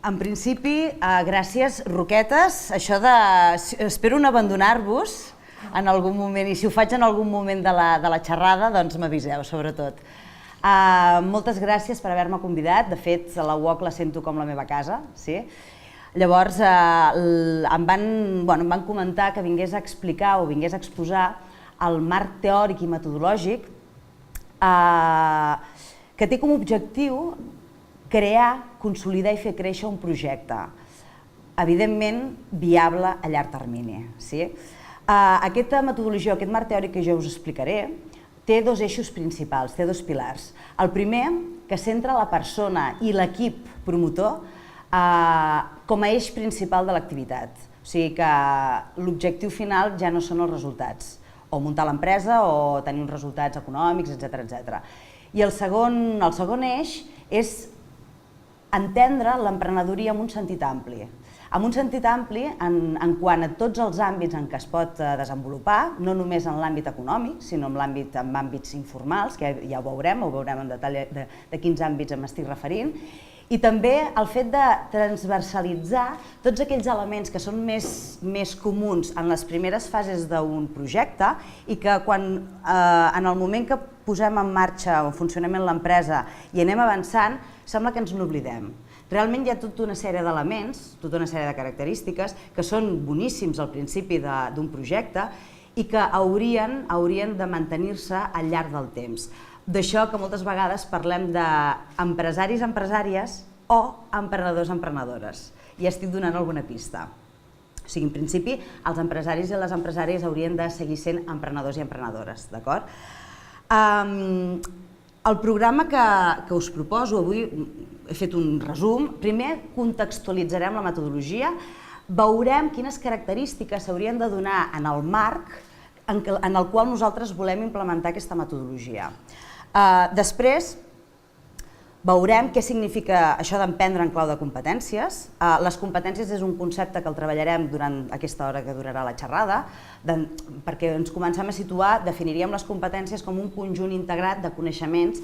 En principi, gràcies, Roquetes. Això de... Espero no abandonar-vos en algun moment, i si ho faig en algun moment de la xerrada, doncs m'aviseu, sobretot. Moltes gràcies per haver-me convidat. De fet, la UOC la sento com la meva casa, sí? Llavors, em van comentar que vingués a explicar o vingués a exposar el marc teòric i metodològic que té com a objectiu crear, consolidar i fer créixer un projecte, evidentment viable a llarg termini. Aquesta metodologia, aquest marc teòric que jo us explicaré, té dos eixos principals, té dos pilars. El primer, que centra la persona i l'equip promotor com a eix principal de l'activitat. O sigui que l'objectiu final ja no són els resultats, o muntar l'empresa o tenir uns resultats econòmics, etc. I el segon eix és entendre l'emprenedoria en un sentit ampli. En un sentit ampli en quant a tots els àmbits en què es pot desenvolupar, no només en l'àmbit econòmic, sinó en àmbits informals, que ja ho veurem en detall de quins àmbits m'estic referint, i també el fet de transversalitzar tots aquells elements que són més comuns en les primeres fases d'un projecte i que en el moment que posem en marxa o en funcionament l'empresa i anem avançant, sembla que ens n'oblidem. Realment hi ha tota una sèrie d'elements, tota una sèrie de característiques que són boníssims al principi d'un projecte i que haurien de mantenir-se al llarg del temps. D'això que moltes vegades parlem d'empresaris, empresàries o emprenedors-emprenedores. I estic donant alguna pista. O sigui, en principi, els empresaris i les empresàries haurien de seguir sent emprenedors i emprenedores, d'acord? El programa que us proposo, avui he fet un resum, primer contextualitzarem la metodologia, veurem quines característiques s'haurien de donar en el marc en el qual nosaltres volem implementar aquesta metodologia. Després veurem què significa això d'emprendre en clau de competències. Les competències és un concepte que el treballarem durant aquesta hora que durarà la xerrada, perquè ens comencem a situar, definiríem les competències com un conjunt integrat de coneixements,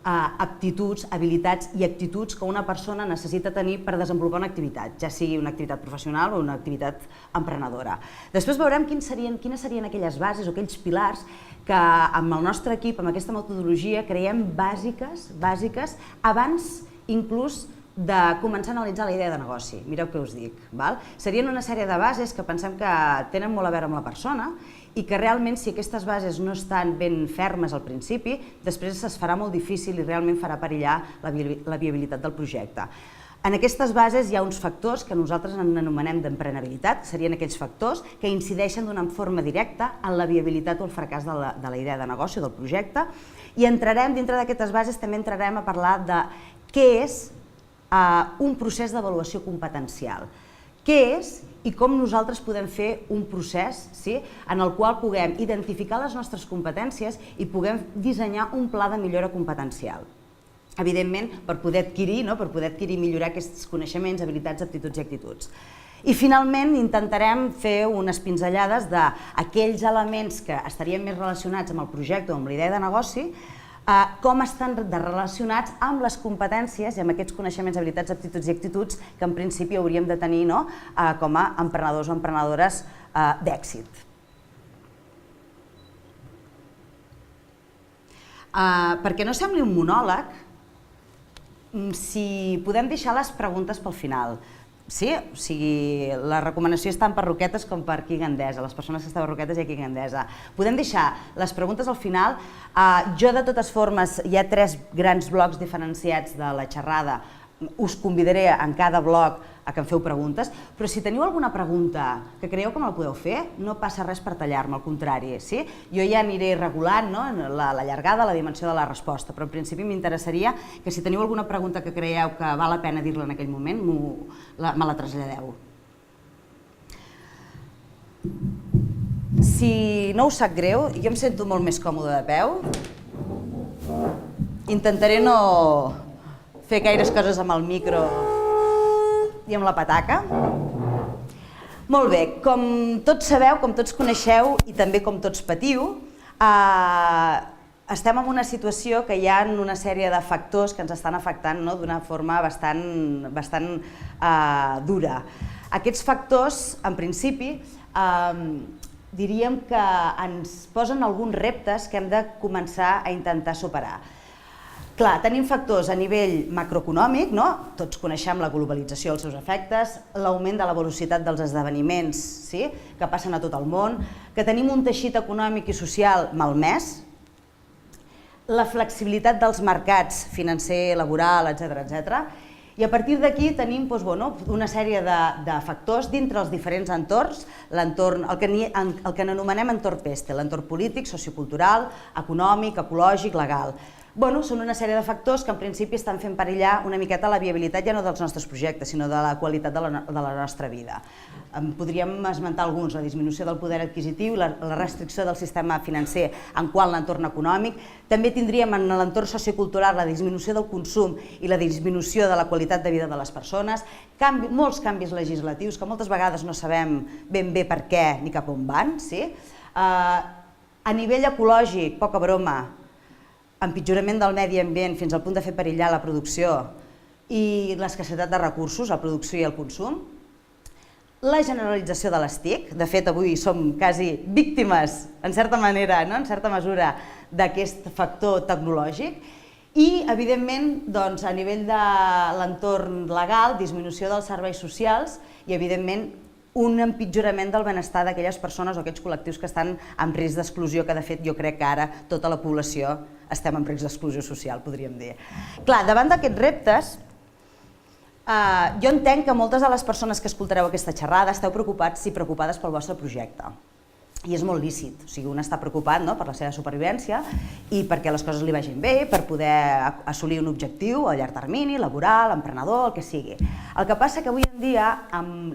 aptituds, habilitats i actituds que una persona necessita tenir per desenvolupar una activitat, ja sigui una activitat professional o una activitat emprenedora. Després veurem quines serien aquelles bases o aquells pilars que amb el nostre equip, amb aquesta metodologia, creiem bàsiques abans inclús de començar a analitzar la idea de negoci. Mireu què us dic. Serien una sèrie de bases que pensem que tenen molt a veure amb la persona i que realment, si aquestes bases no estan ben fermes al principi, després es farà molt difícil i realment farà perillar la viabilitat del projecte. En aquestes bases hi ha uns factors que nosaltres anomenem d'emprenabilitat, serien aquells factors que incideixen d'una forma directa en la viabilitat o el fracàs de la idea de negoci o del projecte, i entrarem, dintre d'aquestes bases, també entrarem a parlar de què és un procés d'avaluació competencial. Què és i com nosaltres podem fer un procés en el qual puguem identificar les nostres competències i puguem dissenyar un pla de millora competencial. Evidentment, per poder adquirir i millorar aquests coneixements, habilitats, aptituds i actituds. I finalment intentarem fer unes pinzellades d'aquells elements que estarien més relacionats amb el projecte o amb la idea de negoci, com estan relacionats amb les competències i amb aquests coneixements, habilitats, aptituds i actituds que en principi hauríem de tenir com a emprenedors o emprenedores d'èxit. Perquè no sembli un monòleg, si podem deixar les preguntes pel final. Sí, o sigui, la recomanació és tant per Roquetes com per Qui Gandesa, les persones que esteu a Roquetes i a Qui Gandesa. Podem deixar les preguntes al final. Jo, de totes formes, hi ha 3 grans blocs diferenciats de la xerrada. Us convidaré en cada bloc a que em feu preguntes, però si teniu alguna pregunta que creieu que me la podeu fer, no passa res per tallar-me, al contrari. Jo ja aniré regulant la llargada, la dimensió de la resposta, però en principi m'interessaria que si teniu alguna pregunta que creieu que val la pena dir-la en aquell moment, me la traslladeu. Si no us sap greu, jo em sento molt més còmode de peu. Intentaré no fer gaires coses amb el micro i amb la pataca. Molt bé, com tots sabeu, com tots coneixeu i també com tots patiu, estem en una situació que hi ha una sèrie de factors que ens estan afectant d'una forma bastant dura. Aquests factors, en principi, diríem que ens posen alguns reptes que hem de començar a intentar superar. Clar, tenim factors a nivell macroeconòmic, tots coneixem la globalització i els seus efectes, l'augment de la velocitat dels esdeveniments que passen a tot el món, que tenim un teixit econòmic i social malmès, la flexibilitat dels mercats financer, laboral, etc. I a partir d'aquí tenim una sèrie de factors dintre els diferents entorns, el que n'anomenem entorn peste, l'entorn polític, sociocultural, econòmic, ecològic, legal. Són una sèrie de factors que en principi estan fent perillar una miqueta la viabilitat ja no dels nostres projectes, sinó de la qualitat de la nostra vida. Podríem esmentar alguns, la disminució del poder adquisitiu i la restricció del sistema financer en quant a l'entorn econòmic. També tindríem en l'entorn sociocultural la disminució del consum i la disminució de la qualitat de vida de les persones, molts canvis legislatius que moltes vegades no sabem ben bé per què ni cap on van. A nivell ecològic, poca broma, empitjorament del medi ambient fins al punt de fer perillar la producció i l'escassetat de recursos, la producció i el consum. La generalització de les TIC, de fet avui som quasi víctimes, en certa manera, en certa mesura, d'aquest factor tecnològic i, evidentment, a nivell de l'entorn legal, disminució dels serveis socials i, evidentment, un empitjorament del benestar d'aquelles persones o aquests col·lectius que estan en risc d'exclusió, que de fet jo crec que ara tota la població estem en risc d'exclusió social, podríem dir. Clar, davant d'aquests reptes, jo entenc que moltes de les persones que escoltareu aquesta xerrada esteu preocupats i preocupades pel vostre projecte. I és molt lícit, un està preocupat per la seva supervivència i perquè les coses li vagin bé, per poder assolir un objectiu a llarg termini, laboral, emprenedor, el que sigui. El que passa que avui en dia,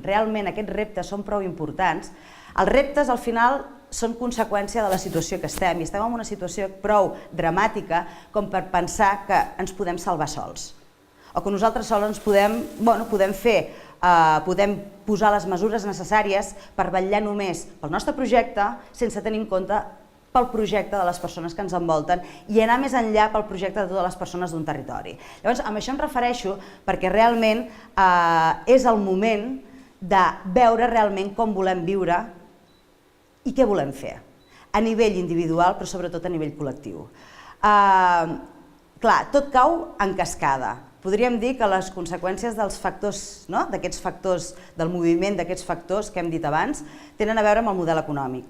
realment aquests reptes són prou importants. Els reptes, al final, són conseqüència de la situació que estem i estem en una situació prou dramàtica com per pensar que ens podem salvar sols o que nosaltres sols ens podem posar les mesures necessàries per vetllar només pel nostre projecte sense tenir en compte pel projecte de les persones que ens envolten i anar més enllà pel projecte de totes les persones d'un territori. Llavors, amb això em refereixo perquè realment és el moment de veure realment com volem viure i què volem fer, a nivell individual però sobretot a nivell col·lectiu. Clar, tot cau en cascada. Podríem dir que les conseqüències dels factors, d'aquests factors, del moviment d'aquests factors que hem dit abans, tenen a veure amb el model econòmic.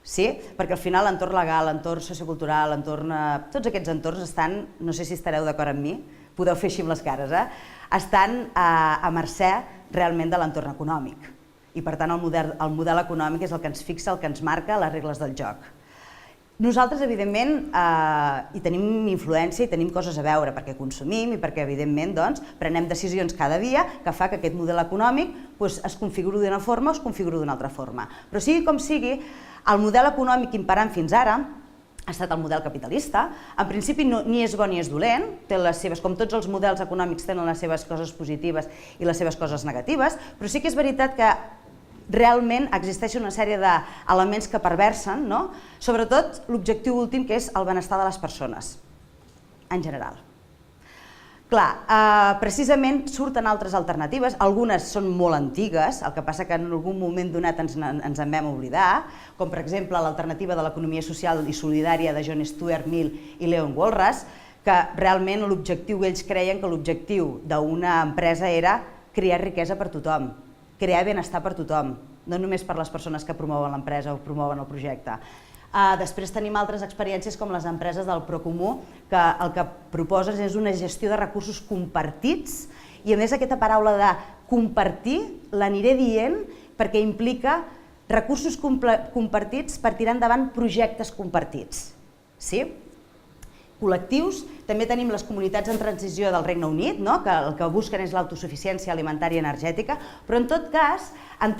Sí? Perquè al final l'entorn legal, l'entorn sociocultural, tots aquests entorns estan, no sé si estareu d'acord amb mi, podeu fer així amb les cares, estan a mercè realment de l'entorn econòmic. I per tant el model econòmic és el que ens fixa, el que ens marca les regles del joc. Nosaltres, evidentment, hi tenim influència i tenim coses a veure perquè consumim i perquè, evidentment, prenem decisions cada dia que fa que aquest model econòmic es configuri d'una forma o es configuri d'una altra forma. Però sigui com sigui, el model econòmic imperant fins ara ha estat el model capitalista. En principi ni és bo ni és dolent, com tots els models econòmics tenen les seves coses positives i les seves coses negatives, però sí que és veritat que realment existeix una sèrie d'elements que perversen, sobretot l'objectiu últim que és el benestar de les persones, en general. Clar, precisament surten altres alternatives, algunes són molt antigues, el que passa que en algun moment donat ens en vam oblidar, com per exemple l'alternativa de l'economia social i solidària de John Stuart Mill i Leon Walras, que realment l'objectiu, ells creien que l'objectiu d'una empresa era crear riquesa per tothom, crear benestar per tothom, no només per les persones que promouen l'empresa o promouen el projecte. Després tenim altres experiències com les empreses del Procomú, que el que proposen és una gestió de recursos compartits i a més aquesta paraula de compartir l'aniré dient perquè implica recursos compartits per tirar endavant projectes compartits. Col·lectius, també tenim les comunitats en transició del Regne Unit, que el que busquen és l'autosuficiència alimentària i energètica, però en tot cas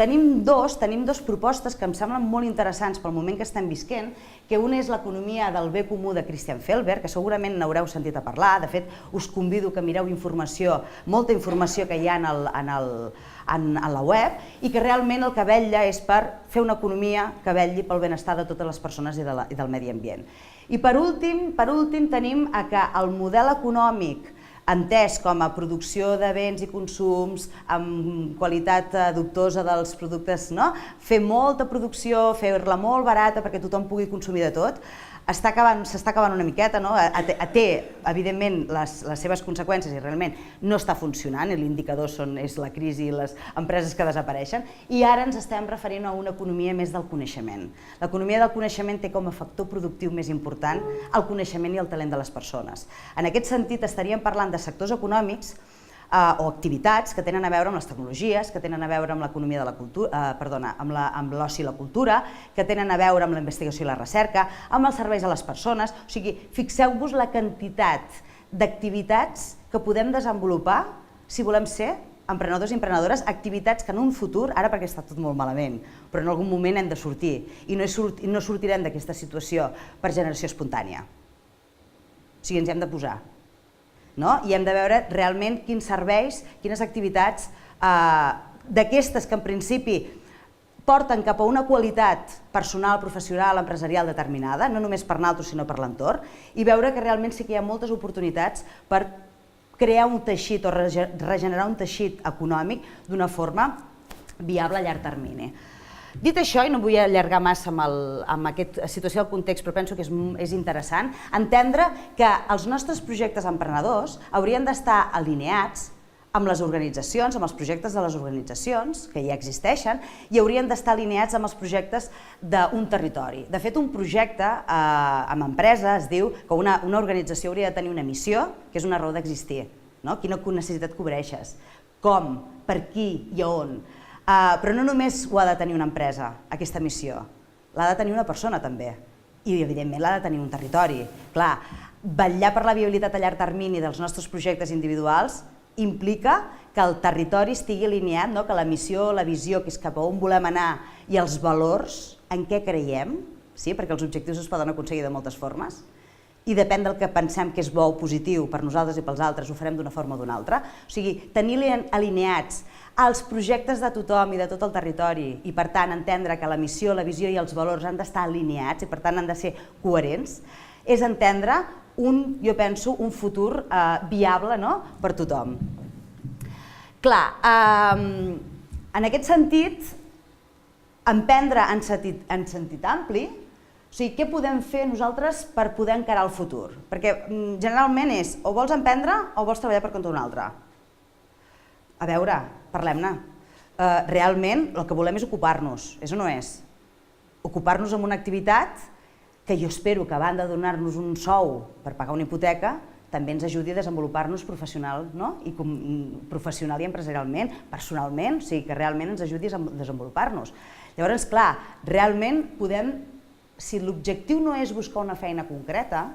tenim dues propostes que em semblen molt interessants pel moment que estem visquent, que una és l'economia del bé comú de Christian Felber, que segurament n'haureu sentit a parlar, de fet us convido que mireu informació, molta informació que hi ha en la web i que realment el que vetlla és per fer una economia que vetlli pel benestar de totes les persones i del medi ambient. I per últim tenim que el model econòmic entès com a producció de béns i consums amb qualitat dubtosa dels productes, fer molta producció, fer-la molt barata perquè tothom pugui consumir de tot, s'està acabant una miqueta, té evidentment les seves conseqüències i realment no està funcionant, i l'indicador és la crisi i les empreses que desapareixen, i ara ens estem referint a una economia més del coneixement. L'economia del coneixement té com a factor productiu més important el coneixement i el talent de les persones. En aquest sentit estaríem parlant de sectors econòmics o activitats que tenen a veure amb les tecnologies, que tenen a veure amb l'economia de la cultura, amb l'oci i la cultura, que tenen a veure amb la investigació i la recerca, amb els serveis a les persones. O sigui, fixeu-vos la quantitat d'activitats que podem desenvolupar si volem ser emprenedors i emprenedores, activitats que en un futur, ara perquè està tot molt malament, però en algun moment hem de sortir i no sortirem d'aquesta situació per generació espontània. O sigui, ens hem de posar. I hem de veure realment quins serveis, quines activitats d'aquestes que en principi porten cap a una qualitat personal, professional, empresarial determinada, no només per nosaltres sinó per l'entorn, i veure que realment sí que hi ha moltes oportunitats per crear un teixit o regenerar un teixit econòmic d'una forma viable a llarg termini. Dit això, i no vull allargar massa amb aquesta situació del context, però penso que és interessant, entendre que els nostres projectes emprenedors haurien d'estar alineats amb les organitzacions, amb els projectes de les organitzacions que ja existeixen, i haurien d'estar alineats amb els projectes d'un territori. De fet, un projecte amb empresa es diu que una organització hauria de tenir una missió, que és una raó d'existir. Quina necessitat cobreixes, com, per qui i a on. Però no només ho ha de tenir una empresa, aquesta missió, l'ha de tenir una persona també, i evidentment l'ha de tenir un territori. Clar, vetllar per la viabilitat a llarg termini dels nostres projectes individuals implica que el territori estigui alineat, que la missió, la visió, que és cap a on volem anar, i els valors, en què creiem, perquè els objectius es poden aconseguir de moltes formes, i depèn del que pensem que és bo o positiu per nosaltres i pels altres, ho farem d'una forma o d'una altra. O sigui, tenir alineats els projectes de tothom i de tot el territori, i per tant entendre que la missió, la visió i els valors han d'estar alineats i per tant han de ser coherents, és entendre jo penso, un futur viable per tothom. Clar, en aquest sentit, emprendre en sentit ampli, o sigui, què podem fer nosaltres per poder encarar el futur? Perquè generalment és o vols emprendre o vols treballar per compte d'un altre. A veure, parlem-ne. Realment el que volem és ocupar-nos, és o no és? Ocupar-nos en una activitat que jo espero que a banda de donar-nos un sou per pagar una hipoteca, també ens ajudi a desenvolupar-nos professional i empresarialment, personalment, o sigui, que realment ens ajudi a desenvolupar-nos. Llavors, clar, realment podem, si l'objectiu no és buscar una feina concreta,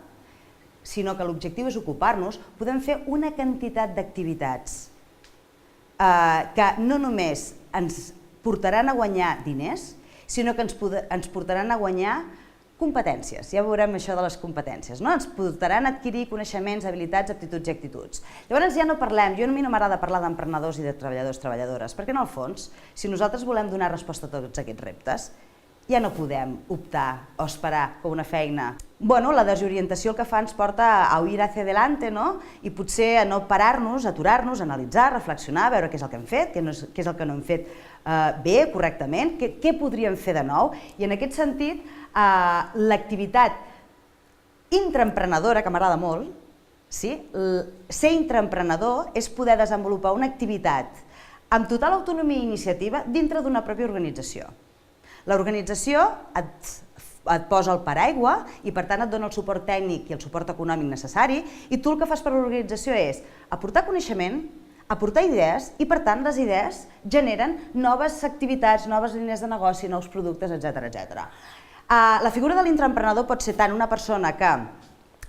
sinó que l'objectiu és ocupar-nos, podem fer una quantitat d'activitats que no només ens portaran a guanyar diners, sinó que ens portaran a guanyar competències. Ja veurem això de les competències. Ens portaran a adquirir coneixements, habilitats, aptituds i actituds. Llavors ja no parlem, a mi no m'agrada parlar d'emprenedors i de treballadors i treballadores, perquè en el fons, si nosaltres volem donar resposta a tots aquests reptes, ja no podem optar o esperar que una feina... La desorientació el que fa ens porta a huir hacia adelante, i potser a no parar-nos, aturar-nos, analitzar, reflexionar, veure què és el que hem fet, què és el que no hem fet bé, correctament, què podríem fer de nou. I en aquest sentit, l'activitat intraemprenedora, que m'agrada molt, ser intraemprenedor és poder desenvolupar una activitat amb total autonomia i iniciativa dintre d'una pròpia organització. L'organització et posa el paraigua i per tant et dona el suport tècnic i el suport econòmic necessari, i tu el que fas per l'organització és aportar coneixement, aportar idees, i per tant les idees generen noves activitats, noves línies de negoci, nous productes, etc. La figura de l'intraemprenedor pot ser tant una persona que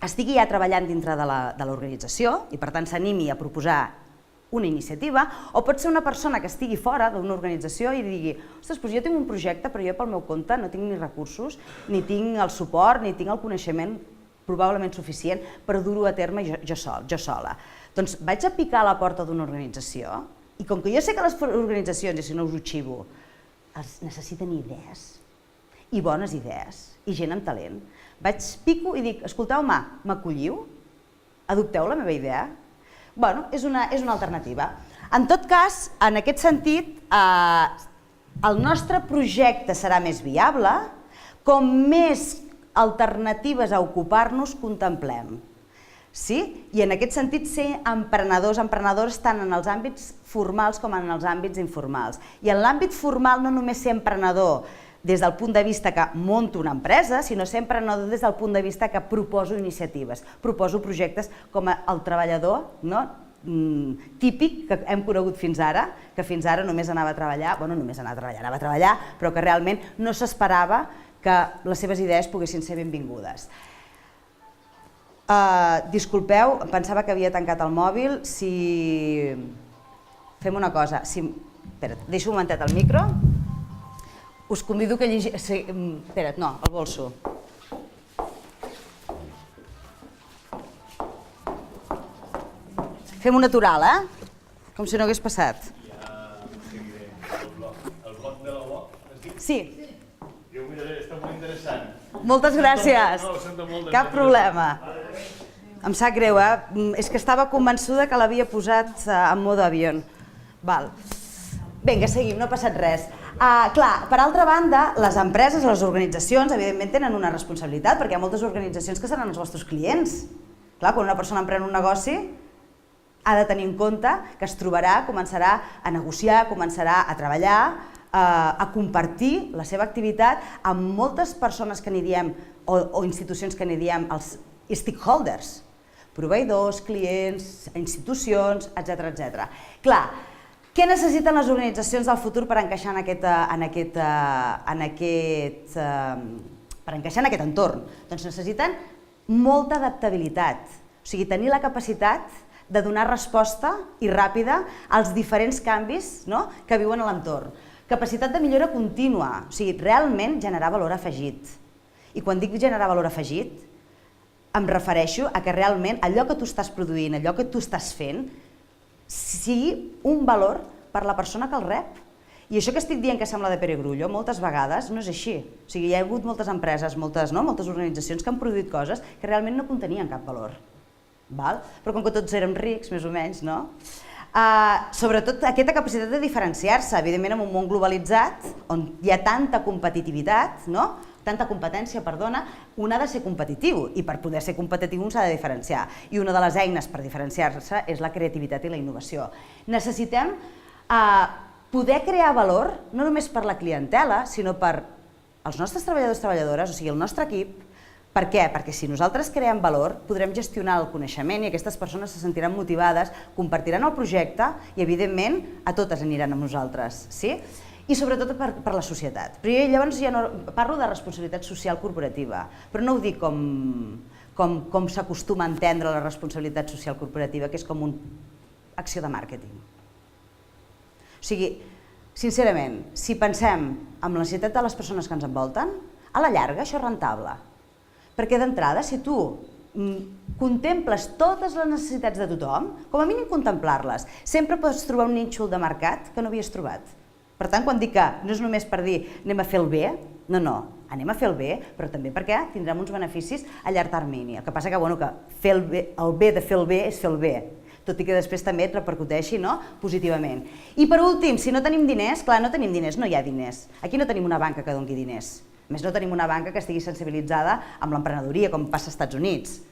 estigui ja treballant dintre de l'organització i per tant s'animi a proposar una iniciativa, o pot ser una persona que estigui fora d'una organització i digui: ostres, jo tinc un projecte, però jo pel meu compte no tinc ni recursos, ni tinc el suport, ni tinc el coneixement probablement suficient per dur-ho a terme jo sola. Doncs vaig a picar a la porta d'una organització I com que jo sé que les organitzacions, i si no us ho xivo, necessiten idees, i bones idees, i gent amb talent, pico i dic, escolteu-me, m'acolliu? Adopteu la meva idea? Bueno, és una alternativa. En tot cas, en aquest sentit, el nostre projecte serà més viable com més alternatives a ocupar-nos contemplem. Sí? I en aquest sentit ser emprenedors, emprenedores tant en els àmbits formals com en els àmbits informals. I en l'àmbit formal no només ser emprenedor des del punt de vista que monto una empresa, sinó ser emprenedor des del punt de vista que proposo iniciatives, proposo projectes com el treballador típic que hem conegut fins ara, que fins ara només anava a treballar, anava a treballar, però que realment no s'esperava que les seves idees poguessin ser benvingudes. Disculpeu, pensava que havia tancat el mòbil. Fem una cosa, espera't, deixo un momentet el micro. Us convido que llegiu... Espera't, no, el bolso. Fem una natural, com si no hagués passat. El blog de la UOC, has dit? Sí. Jo ho miraré, està molt interessant. Moltes gràcies. Cap problema. Em sap greu, és que estava convençuda que l'havia posat en mode avió. Vinga, seguim, no ha passat res. Clar, per altra banda, les empreses, les organitzacions, evidentment tenen una responsabilitat, perquè hi ha moltes organitzacions que seran els vostres clients. Clar, quan una persona emprèn un negoci, ha de tenir en compte que es trobarà, començarà a negociar, començarà a treballar, a compartir la seva activitat amb moltes persones que n'hi diem, o institucions que n'hi diem, els stakeholders, proveïdors, clients, institucions, etc. Clar, què necessiten les organitzacions del futur per encaixar en aquest entorn? Doncs necessiten molta adaptabilitat, o sigui, tenir la capacitat de donar resposta i ràpida als diferents canvis que viuen a l'entorn. Capacitat de millora contínua, o sigui, realment generar valor afegit. I quan dic generar valor afegit, em refereixo a que realment allò que tu estàs produint, allò que tu estàs fent, sigui un valor per la persona que el rep. I això que estic dient que sembla de perogrullo, moltes vegades no és així. O sigui, hi ha hagut moltes empreses, moltes organitzacions que han produït coses que realment no contenien cap valor. Però com que tots érem rics, més o menys, no? Sobretot aquesta capacitat de diferenciar-se, evidentment en un món globalitzat, on hi ha tanta competitivitat, tanta competència, perdona, un ha de ser competitiu i per poder ser competitiu un s'ha de diferenciar. I una de les eines per diferenciar-se és la creativitat i la innovació. Necessitem poder crear valor no només per la clientela, sinó per als nostres treballadors i treballadores, o sigui, el nostre equip. Per què? Perquè si nosaltres creem valor, podrem gestionar el coneixement i aquestes persones se sentiran motivades, compartiran el projecte i, evidentment, a totes aniran amb nosaltres. I sobretot per la societat. Però llavors ja no parlo de responsabilitat social corporativa, però no ho dic com s'acostuma a entendre la responsabilitat social corporativa, que és com una acció de màrqueting. O sigui, sincerament, si pensem en la necessitat de les persones que ens envolten, a la llarga això és rentable. Perquè d'entrada, si tu contemples totes les necessitats de tothom, com a mínim contemplar-les, sempre pots trobar un nínxol de mercat que no havies trobat. Per tant, quan dic que no és només per dir anem a fer el bé, no, anem a fer el bé, però també perquè tindrem uns beneficis a llarg termini. El que passa que fer el bé de fer el bé és fer el bé, tot i que després també et repercuteixi positivament. I per últim, si no tenim diners, clar, no tenim diners, no hi ha diners. Aquí no tenim una banca que doni diners. A més, no tenim una banca que estigui sensibilitzada amb l'emprenedoria, com passa als Estats Units.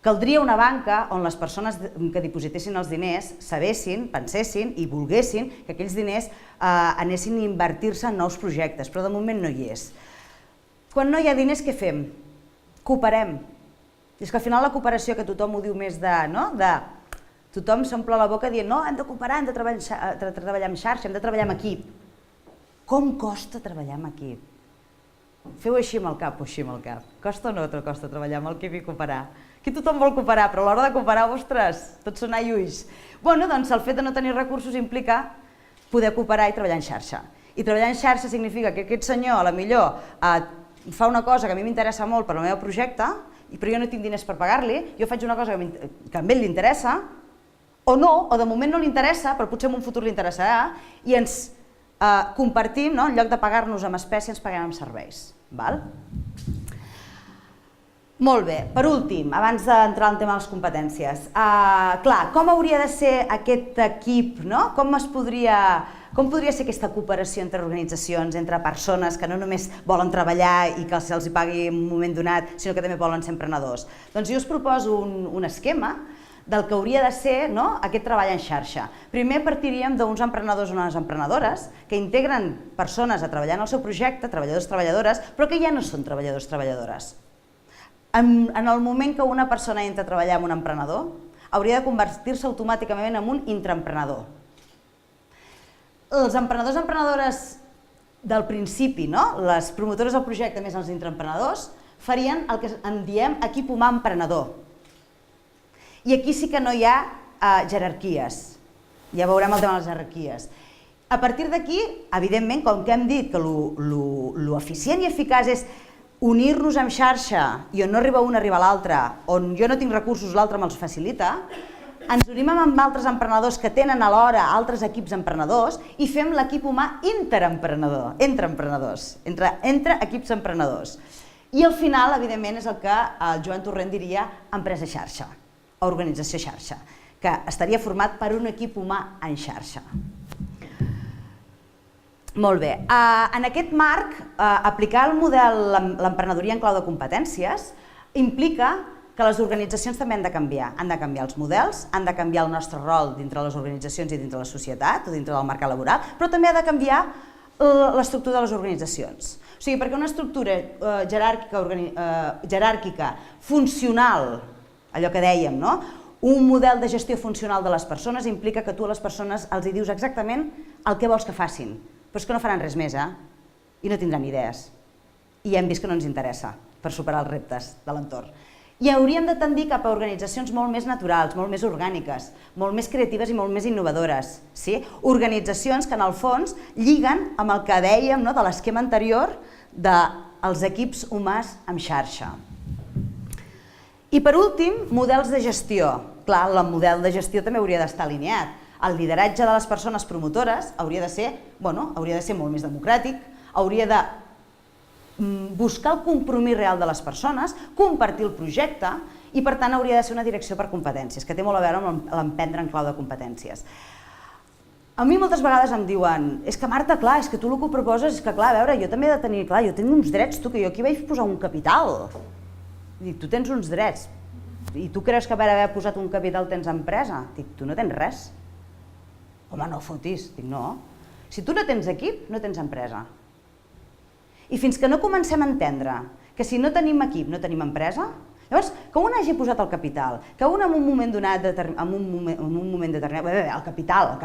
Caldria una banca on les persones que dipositessin els diners sabessin, pensessin i volguessin que aquells diners anessin a invertir-se en nous projectes, però de moment no hi és. Quan no hi ha diners, què fem? Cooperem. És que al final la cooperació, que tothom ho diu més de... Tothom s'omple la boca dient no, hem de cooperar, hem de treballar en xarxa, hem de treballar en equip. Com costa treballar en equip? Feu així amb el cap o així amb el cap. Costa o no costa treballar amb l'equip i cooperar? Aquí tothom vol cooperar, però a l'hora de cooperar, ostres, tots són ulls. Doncs el fet de no tenir recursos implica poder cooperar i treballar en xarxa. I treballar en xarxa significa que aquest senyor, a la millor, fa una cosa que a mi m'interessa molt per al meu projecte, però jo no tinc diners per pagar-li, jo faig una cosa que a ell li interessa, o no, o de moment no li interessa, però potser en un futur li interessarà, i ens compartim, en lloc de pagar-nos amb espècie, ens paguem amb serveis. Molt bé, per últim, abans d'entrar al tema de les competències, clar, com hauria de ser aquest equip, com podria ser aquesta cooperació entre organitzacions, entre persones que no només volen treballar i que se'ls pagui en un moment donat, sinó que també volen ser emprenedors? Doncs jo us proposo un esquema del que hauria de ser aquest treball en xarxa. Primer partiríem d'uns emprenedors o unes emprenedores que integren persones a treballar en el seu projecte, treballadors-treballadores, però que ja no són treballadors-treballadores. En el moment que una persona entra a treballar amb un emprenedor, hauria de convertir-se automàticament en un intraemprenedor. Els emprenedors i emprenedores del principi, les promotores del projecte més els intraemprenedors, farien el que en diem equip humà emprenedor. I aquí sí que no hi ha jerarquies. Ja veurem el tema de les jerarquies. A partir d'aquí, evidentment, com que hem dit que l'eficient i eficaç és unir-nos en xarxa i on no arriba un arriba l'altre, on jo no tinc recursos l'altre me'ls facilita, ens unim amb altres emprenedors que tenen alhora altres equips emprenedors i fem l'equip humà interemprenedor, entre emprenedors, entre equips emprenedors. I al final, evidentment, és el que el Joan Torrent diria empresa xarxa, organització xarxa, que estaria format per un equip humà en xarxa. Molt bé, en aquest marc, aplicar el model l'emprenedoria en clau de competències implica que les organitzacions també han de canviar els models, han de canviar el nostre rol dintre les organitzacions i dintre la societat o dintre del mercat laboral, però també ha de canviar l'estructura de les organitzacions. O sigui, perquè una estructura jeràrquica, funcional, allò que dèiem, un model de gestió funcional de les persones implica que tu a les persones els dius exactament el que vols que facin, però és que no faran res més, i no tindran idees. I ja hem vist que no ens interessa per superar els reptes de l'entorn. I hauríem de tendir cap a organitzacions molt més naturals, molt més orgàniques, molt més creatives i molt més innovadores. Organitzacions que en el fons lliguen amb el que dèiem de l'esquema anterior dels equips humans en xarxa. I per últim, models de gestió. Clar, el model de gestió també hauria d'estar alineat. El lideratge de les persones promotores hauria de ser molt més democràtic, hauria de buscar el compromís real de les persones, compartir el projecte i per tant hauria de ser una direcció per competències, que té molt a veure amb l'emprendre en clau de competències. A mi moltes vegades em diuen, és que Marta, clar, és que tu el que proposes és que, clar, a veure, jo també he de tenir, clar, jo tinc uns drets, tu, que jo aquí vaig posar un capital. Dic, tu tens uns drets i tu creus que per haver posat un capital tens empresa? Dic, tu no tens res. Home, no fotis. Dic, no. Si tu no tens equip, no tens empresa. I fins que no comencem a entendre que si no tenim equip no tenim empresa, llavors, que un hagi posat el capital, que un en un moment donat, el capital,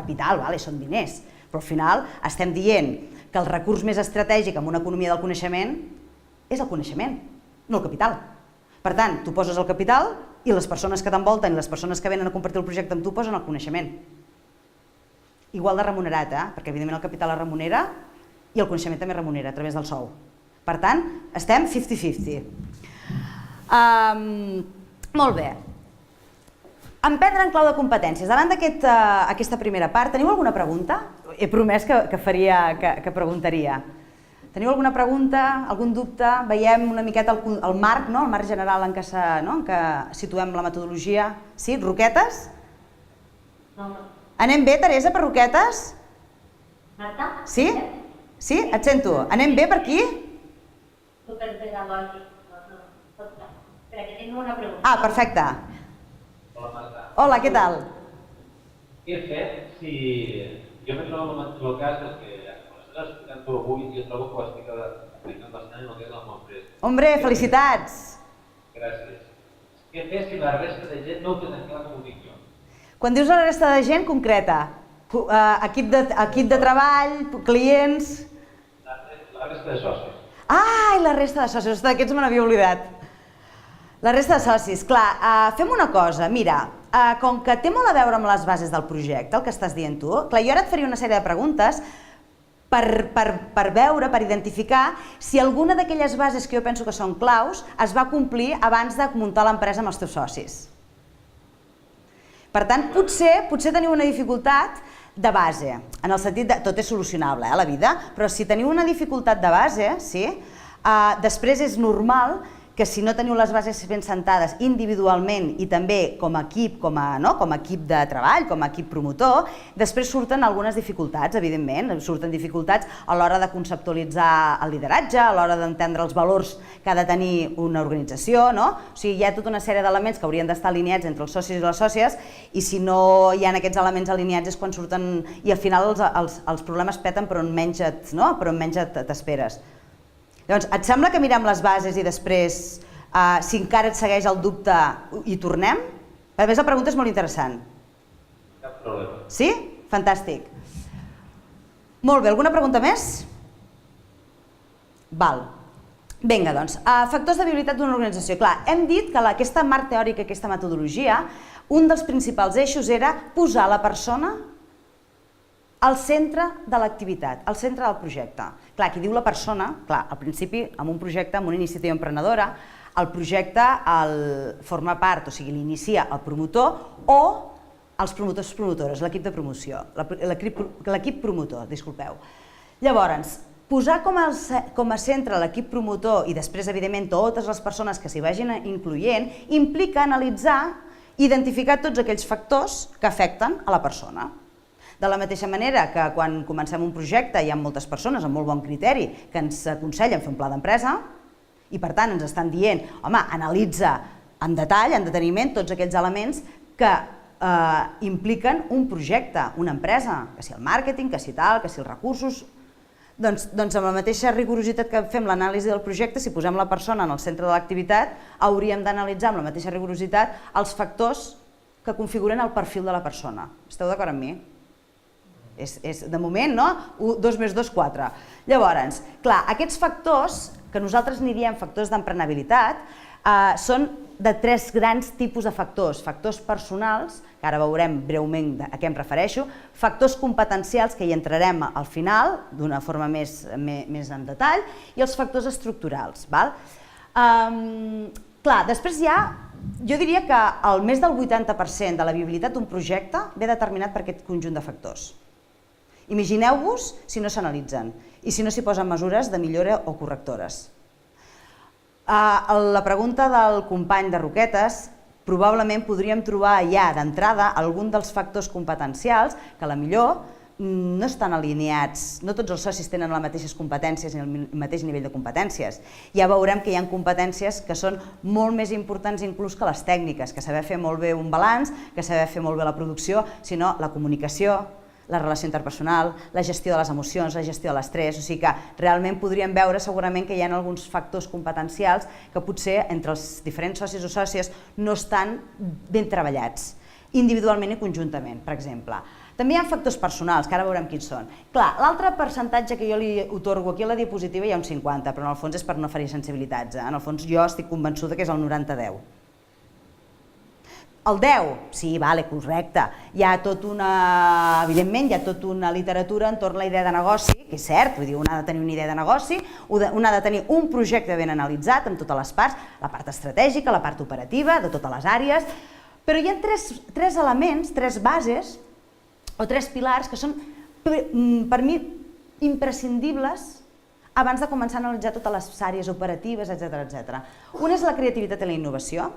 són diners, però al final estem dient que el recurs més estratègic en una economia del coneixement és el coneixement, no el capital. Per tant, tu poses el capital i les persones que t'envolten i les persones que venen a compartir el projecte amb tu posen el coneixement. Igual de remunerat, perquè evidentment el capital es remunera i el coneixement també remunera a través del sou. Per tant, estem 50-50. Molt bé. Emprendre en clau de competències. Davant d'aquesta primera part, teniu alguna pregunta? He promès que preguntaria. Teniu alguna pregunta, algun dubte? Veiem una miqueta el marc, el marc general en què situem la metodologia. Sí? Roquetes? Anem bé, Teresa, per roquetes? Marta? Sí? Sí? Et sento. Anem bé per aquí? Superpedagògic. Espera, que tinc una pregunta. Perfecte. Hola, Marta. Hola, què tal? Què he fet si... Jo me trobo el cas que quan estàs explicant tu avui, jo trobo que ho explicat bastant en el que és el Montfred. Hombre, felicitats! Gràcies. Què he fet si la resta de gent no ho té tan clar com ho dic jo? Quan dius la resta de gent, concreta. Equip de treball, clients... La resta de socis. I la resta de socis, d'aquests me n'havia oblidat. La resta de socis, clar, fem una cosa, mira, com que té molt a veure amb les bases del projecte, el que estàs dient tu, clar, jo ara et faria una sèrie de preguntes per veure, per identificar si alguna d'aquelles bases que jo penso que són claus es va complir abans de muntar l'empresa amb els teus socis. Per tant, potser teniu una dificultat de base, en el sentit de tot és solucionable a la vida, però si teniu una dificultat de base, després és normal que si no teniu les bases ben sentades individualment i també com a equip, com a equip de treball, com a equip promotor, després surten algunes dificultats, evidentment, surten dificultats a l'hora de conceptualitzar el lideratge, a l'hora d'entendre els valors que ha de tenir una organització, no? O sigui, hi ha tota una sèrie d'elements que haurien d'estar alineats entre els socis i les sòcies i si no hi ha aquests elements alineats és quan surten i al final els problemes peten per on menys t'esperes. Llavors, et sembla que mirem les bases i després, si encara et segueix el dubte, hi tornem? A més, la pregunta és molt interessant. Cap problema. Sí? Fantàstic. Molt bé, alguna pregunta més? Val. Vinga, doncs, factors de viabilitat d'una organització. Clar, hem dit que aquesta marc teòrica, aquesta metodologia, un dels principals eixos era posar la persona al centre de l'activitat, al centre del projecte. Clar, qui diu la persona, clar, al principi, en un projecte, en una iniciativa emprenedora, el projecte forma part, o sigui, l'inicia el promotor o els promotors, l'equip de promoció, l'equip promotor, disculpeu. Llavors, posar com a centre l'equip promotor i després, evidentment, totes les persones que s'hi vagin incloent, implica analitzar i identificar tots aquells factors que afecten a la persona. De la mateixa manera que quan comencem un projecte hi ha moltes persones amb molt bon criteri que ens aconsellen fer un pla d'empresa i per tant ens estan dient, home, analitza en detall, en deteniment, tots aquells elements que impliquen un projecte, una empresa, que si el màrqueting, que si tal, que si els recursos. Doncs amb la mateixa rigorositat que fem l'anàlisi del projecte, si posem la persona en el centre de l'activitat, hauríem d'analitzar amb la mateixa rigorositat els factors que configuren el perfil de la persona. Esteu d'acord amb mi? De moment, no? 2 més 2, 4. Llavors, clar, aquests factors, que nosaltres n'hi diem factors d'emprenabilitat, són de 3 grans tipus de factors. Factors personals, que ara veurem breument a què em refereixo, factors competencials, que hi entrarem al final d'una forma més en detall, i els factors estructurals. Clar, després hi ha, jo diria que el més del 80% de la viabilitat d'un projecte ve determinat per aquest conjunt de factors. Imagineu-vos si no s'analitzen i si no s'hi posen mesures de millora o correctores. La pregunta del company de Roquetes, probablement podríem trobar ja d'entrada algun dels factors competencials que potser no estan alineats, no tots els socis tenen les mateixes competències ni el mateix nivell de competències. Ja veurem que hi ha competències que són molt més importants inclús que les tècniques, que saber fer molt bé un balanç, que saber fer molt bé la producció, sinó la comunicació, la relació interpersonal, la gestió de les emocions, la gestió de l'estrès, o sigui que realment podríem veure segurament que hi ha alguns factors competencials que potser entre els diferents socis o sòcies no estan ben treballats, individualment i conjuntament, per exemple. També hi ha factors personals, que ara veurem quins són. Clar, l'altre percentatge que jo li otorgo aquí a la diapositiva hi ha un 50, però en el fons és per no ferir sensibilitats. En el fons jo estic convençuda que és el 90-10. El 10, sí, vale, correcte. Evidentment, hi ha tota una literatura entorn a la idea de negoci, que és cert, vull dir, un ha de tenir una idea de negoci, un ha de tenir un projecte ben analitzat amb totes les parts, la part estratègica, la part operativa, de totes les àrees, però hi ha 3 elements, 3 bases o 3 pilars que són, per mi, imprescindibles abans de començar a analitzar totes les àrees operatives, etc. Una és la creativitat i la innovació,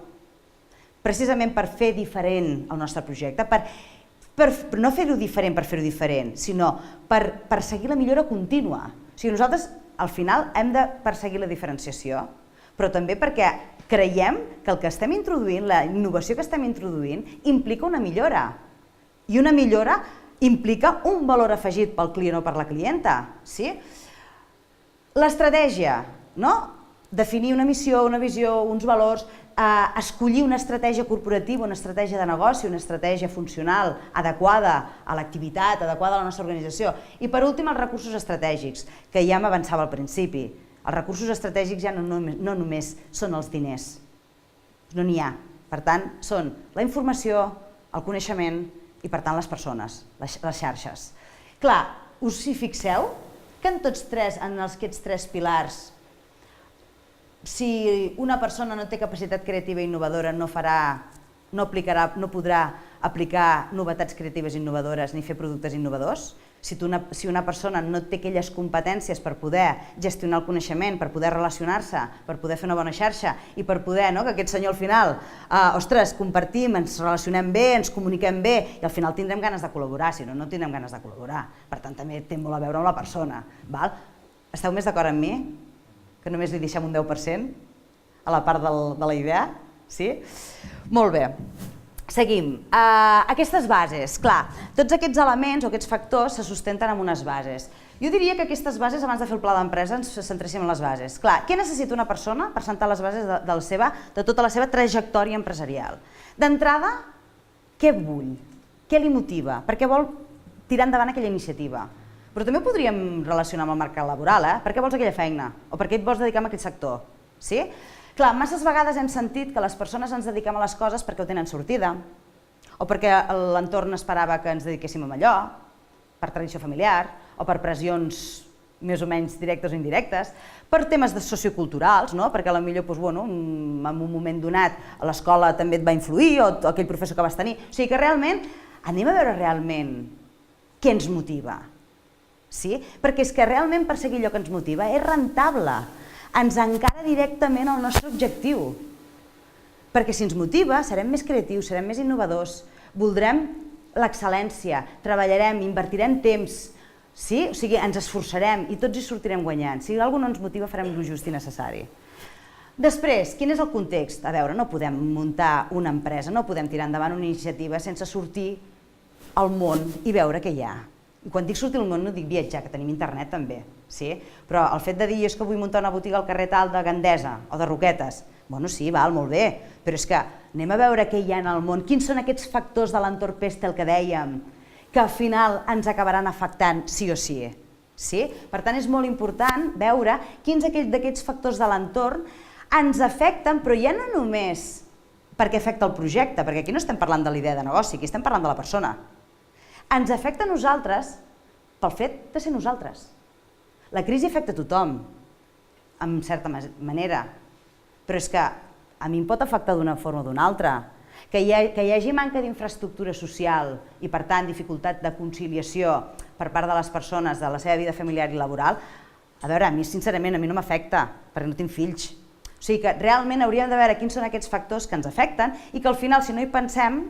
precisament per fer diferent el nostre projecte, per no fer-ho diferent per fer-ho diferent, sinó per perseguir la millora contínua. O sigui, nosaltres al final hem de perseguir la diferenciació, però també perquè creiem que el que estem introduint, la innovació que estem introduint, implica una millora. I una millora implica un valor afegit pel client o per la clienta. L'estratègia, definir una missió, una visió, uns valors, escollir una estratègia corporativa, una estratègia de negoci, una estratègia funcional adequada a l'activitat, adequada a la nostra organització. I per últim, els recursos estratègics, que ja m'avançava al principi. Els recursos estratègics ja no només són els diners, no n'hi ha. Per tant, són la informació, el coneixement i, per tant, les persones, les xarxes. Clar, us hi fixeu que en aquests 3 pilars, si una persona no té capacitat creativa i innovadora, no podrà aplicar novetats creatives innovadores ni fer productes innovadors. Si una persona no té aquelles competències per poder gestionar el coneixement, per poder relacionar-se, per poder fer una bona xarxa i per poder, que aquest senyor al final, ostres, compartim, ens relacionem bé, ens comuniquem bé i al final tindrem ganes de col·laborar, si no, no tindrem ganes de col·laborar. Per tant, també té molt a veure amb la persona. Esteu més d'acord amb mi? Que només li deixem un 10% a la part de la idea? Sí? Molt bé. Seguim. Aquestes bases, clar, tots aquests elements o aquests factors se sustenten en unes bases. Jo diria que aquestes bases, abans de fer el pla d'empresa, ens centréssim en les bases. Clar, què necessita una persona per sentar les bases de tota la seva trajectòria empresarial? D'entrada, què vull? Què li motiva? Per què vol tirar endavant aquella iniciativa? Però també ho podríem relacionar amb el mercat laboral, Per què vols aquella feina? O per què et vols dedicar a aquest sector? Sí? Clar, masses vegades hem sentit que les persones ens dediquem a les coses perquè ho tenen sortida, o perquè l'entorn esperava que ens dediquéssim a allò, per tradició familiar, o per pressions més o menys directes o indirectes, per temes socioculturals, perquè potser en un moment donat a l'escola també et va influir, o aquell professor que vas tenir. O sigui que realment anem a veure realment què ens motiva. Perquè és que realment perseguir allò que ens motiva és rentable, ens encara directament al nostre objectiu. Perquè si ens motiva, serem més creatius, serem més innovadors, voldrem l'excel·lència, treballarem, invertirem temps, o sigui, ens esforçarem i tots hi sortirem guanyant. Si alguna cosa no ens motiva, farem el just i necessari. Després, quin és el context? A veure, no podem muntar una empresa, no podem tirar endavant una iniciativa sense sortir al món i veure què hi ha. I quan dic sortir al món no dic viatjar, que tenim internet també, però el fet de dir és que vull muntar una botiga al carrer tal de Gandesa o de Roquetes, sí, val, molt bé, però és que anem a veure què hi ha en el món, quins són aquests factors de l'entorn Pestel que dèiem, que al final ens acabaran afectant sí o sí. Per tant, és molt important veure quins d'aquests factors de l'entorn ens afecten, però ja no només perquè afecta el projecte, perquè aquí no estem parlant de la idea de negoci, aquí estem parlant de la persona. Ens afecta a nosaltres pel fet de ser nosaltres. La crisi afecta a tothom, en certa manera, però és que a mi em pot afectar d'una forma o d'una altra. Que hi hagi manca d'infraestructura social i, per tant, dificultat de conciliació per part de les persones de la seva vida familiar i laboral, a veure, a mi, sincerament, a mi no m'afecta, perquè no tinc fills. O sigui que realment hauríem de veure quins són aquests factors que ens afecten i que al final, si no hi pensem,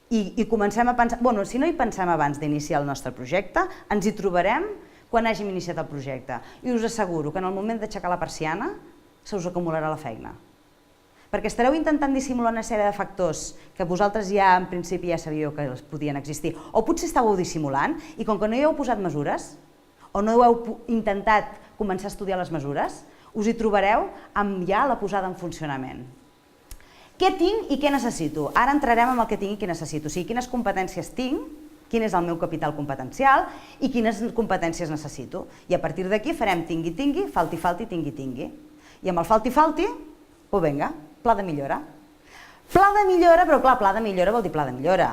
i comencem a pensar, si no hi pensem abans d'iniciar el nostre projecte, ens hi trobarem quan hàgim iniciat el projecte. I us asseguro que en el moment d'aixecar la persiana se us acumularà la feina. Perquè estareu intentant dissimular una sèrie de factors que vosaltres ja en principi ja sabíeu que podien existir, o potser estàveu dissimulant i com que no hi heu posat mesures, o no heu intentat començar a estudiar les mesures, us hi trobareu amb ja la posada en funcionament. Què tinc i què necessito? Ara entrarem en el què tinc i què necessito, o sigui, quines competències tinc, quin és el meu capital competencial i quines competències necessito. I a partir d'aquí farem tingui-tingui, falti-falti, tingui-tingui. I amb el falti-falti, doncs vinga, pla de millora. Pla de millora, però clar, pla de millora vol dir pla de millora.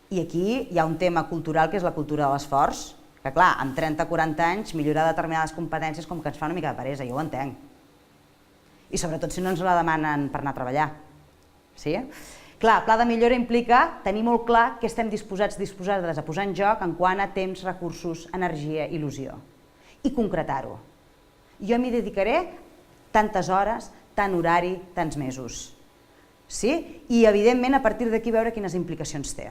I aquí hi ha un tema cultural que és la cultura de l'esforç, que clar, amb 30-40 anys millorar determinades competències com que ens fa una mica de peresa, jo ho entenc. I sobretot si no ens la demanen per anar a treballar. Clar, pla de millora implica tenir molt clar què estem disposades a posar en joc en quant a temps, recursos, energia, il·lusió. I concretar-ho. Jo m'hi dedicaré tantes hores, tant horari, tants mesos. I evidentment a partir d'aquí veure quines implicacions té.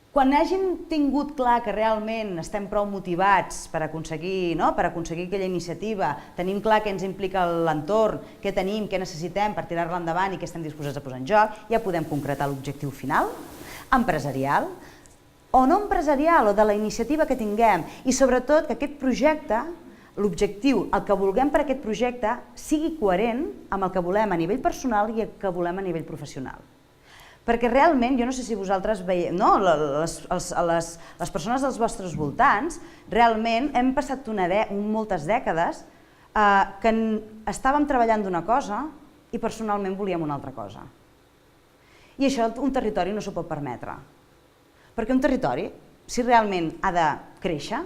Quan hàgim tingut clar que realment estem prou motivats per aconseguir aquella iniciativa, tenim clar què ens implica l'entorn, què tenim, què necessitem per tirar-la endavant i què estem disposats a posar en joc, ja podem concretar l'objectiu final, empresarial o no empresarial, o de la iniciativa que tinguem, i sobretot que aquest projecte, l'objectiu, el que vulguem per aquest projecte, sigui coherent amb el que volem a nivell personal i el que volem a nivell professional. Perquè realment, jo no sé si vosaltres veieu, les persones dels vostres voltants, realment hem passat moltes dècades que estàvem treballant d'una cosa i personalment volíem una altra cosa. I això un territori no s'ho pot permetre. Perquè un territori, si realment ha de créixer,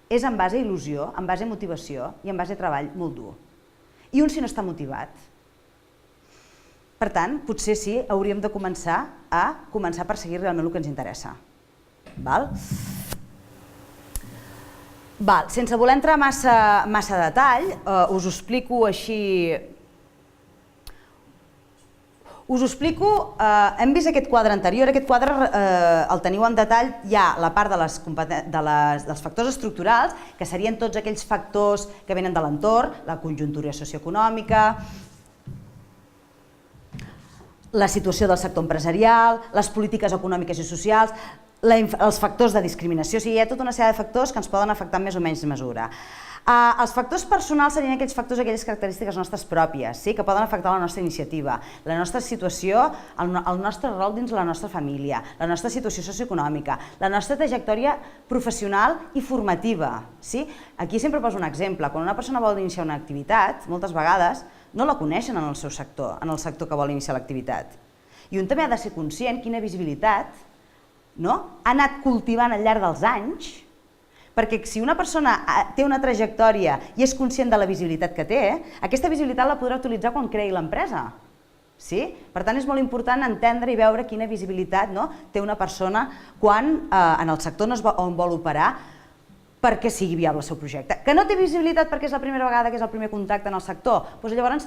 és en base a il·lusió, en base a motivació i en base a treball molt dur. I un si no està motivat, Per tant, potser sí, hauríem de començar a perseguir realment el que ens interessa. Sense voler entrar massa detall, us ho explico així. Hem vist aquest quadre anterior, aquest quadre el teniu en detall, hi ha la part dels factors estructurals, que serien tots aquells factors que venen de l'entorn, la conjuntura socioeconòmica, la situació del sector empresarial, les polítiques econòmiques i socials, els factors de discriminació, o sigui, hi ha tota una sèrie de factors que ens poden afectar en més o menys mesura. Els factors personals serien aquells factors, aquelles característiques nostres pròpies, que poden afectar la nostra iniciativa, la nostra situació, el nostre rol dins la nostra família, la nostra situació socioeconòmica, la nostra trajectòria professional i formativa. Aquí sempre poso un exemple. Quan una persona vol iniciar una activitat, moltes vegades no la coneixen en el seu sector, en el sector que vol iniciar l'activitat. I un també ha de ser conscient quina visibilitat ha anat cultivant al llarg dels anys, perquè si una persona té una trajectòria i és conscient de la visibilitat que té, aquesta visibilitat la podrà utilitzar quan creï l'empresa. Per tant, és molt important entendre i veure quina visibilitat té una persona quan en el sector on vol operar perquè sigui viable el seu projecte. Que no té visibilitat perquè és la primera vegada que és el primer contacte en el sector, doncs llavors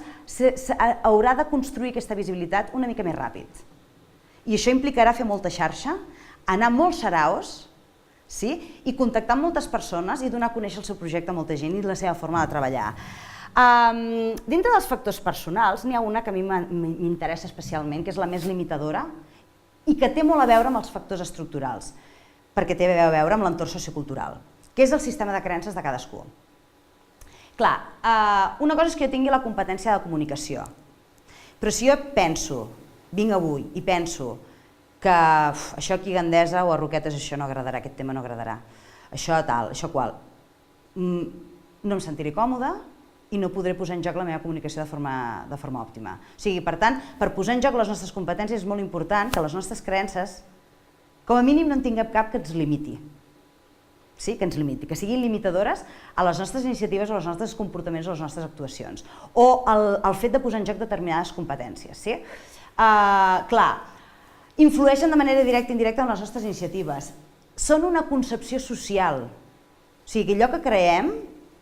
haurà de construir aquesta visibilitat una mica més ràpid. I això implicarà fer molta xarxa, anar a molts saraos i contactar amb moltes persones i donar a conèixer el seu projecte a molta gent i la seva forma de treballar. Dintre dels factors personals n'hi ha una que a mi m'interessa especialment, que és la més limitadora i que té molt a veure amb els factors estructurals, perquè té a veure amb l'entorn sociocultural, que és el sistema de creences de cadascú. Clar, una cosa és que jo tingui la competència de comunicació, però si jo penso, vinc avui i penso que això aquí a Gandesa o a Roquetes això no agradarà, aquest tema no agradarà, això tal, això qual, no em sentiré còmode i no podré posar en joc la meva comunicació de forma òptima. O sigui, per tant, per posar en joc les nostres competències és molt important que les nostres creences, com a mínim no en tinguem cap que ens limiti. Que ens limiti, que siguin limitadores a les nostres iniciatives, als nostres comportaments, a les nostres actuacions, o al fet de posar en joc determinades competències. Clar, influeixen de manera directa i indirecta en les nostres iniciatives. Són una concepció social. O sigui, allò que creem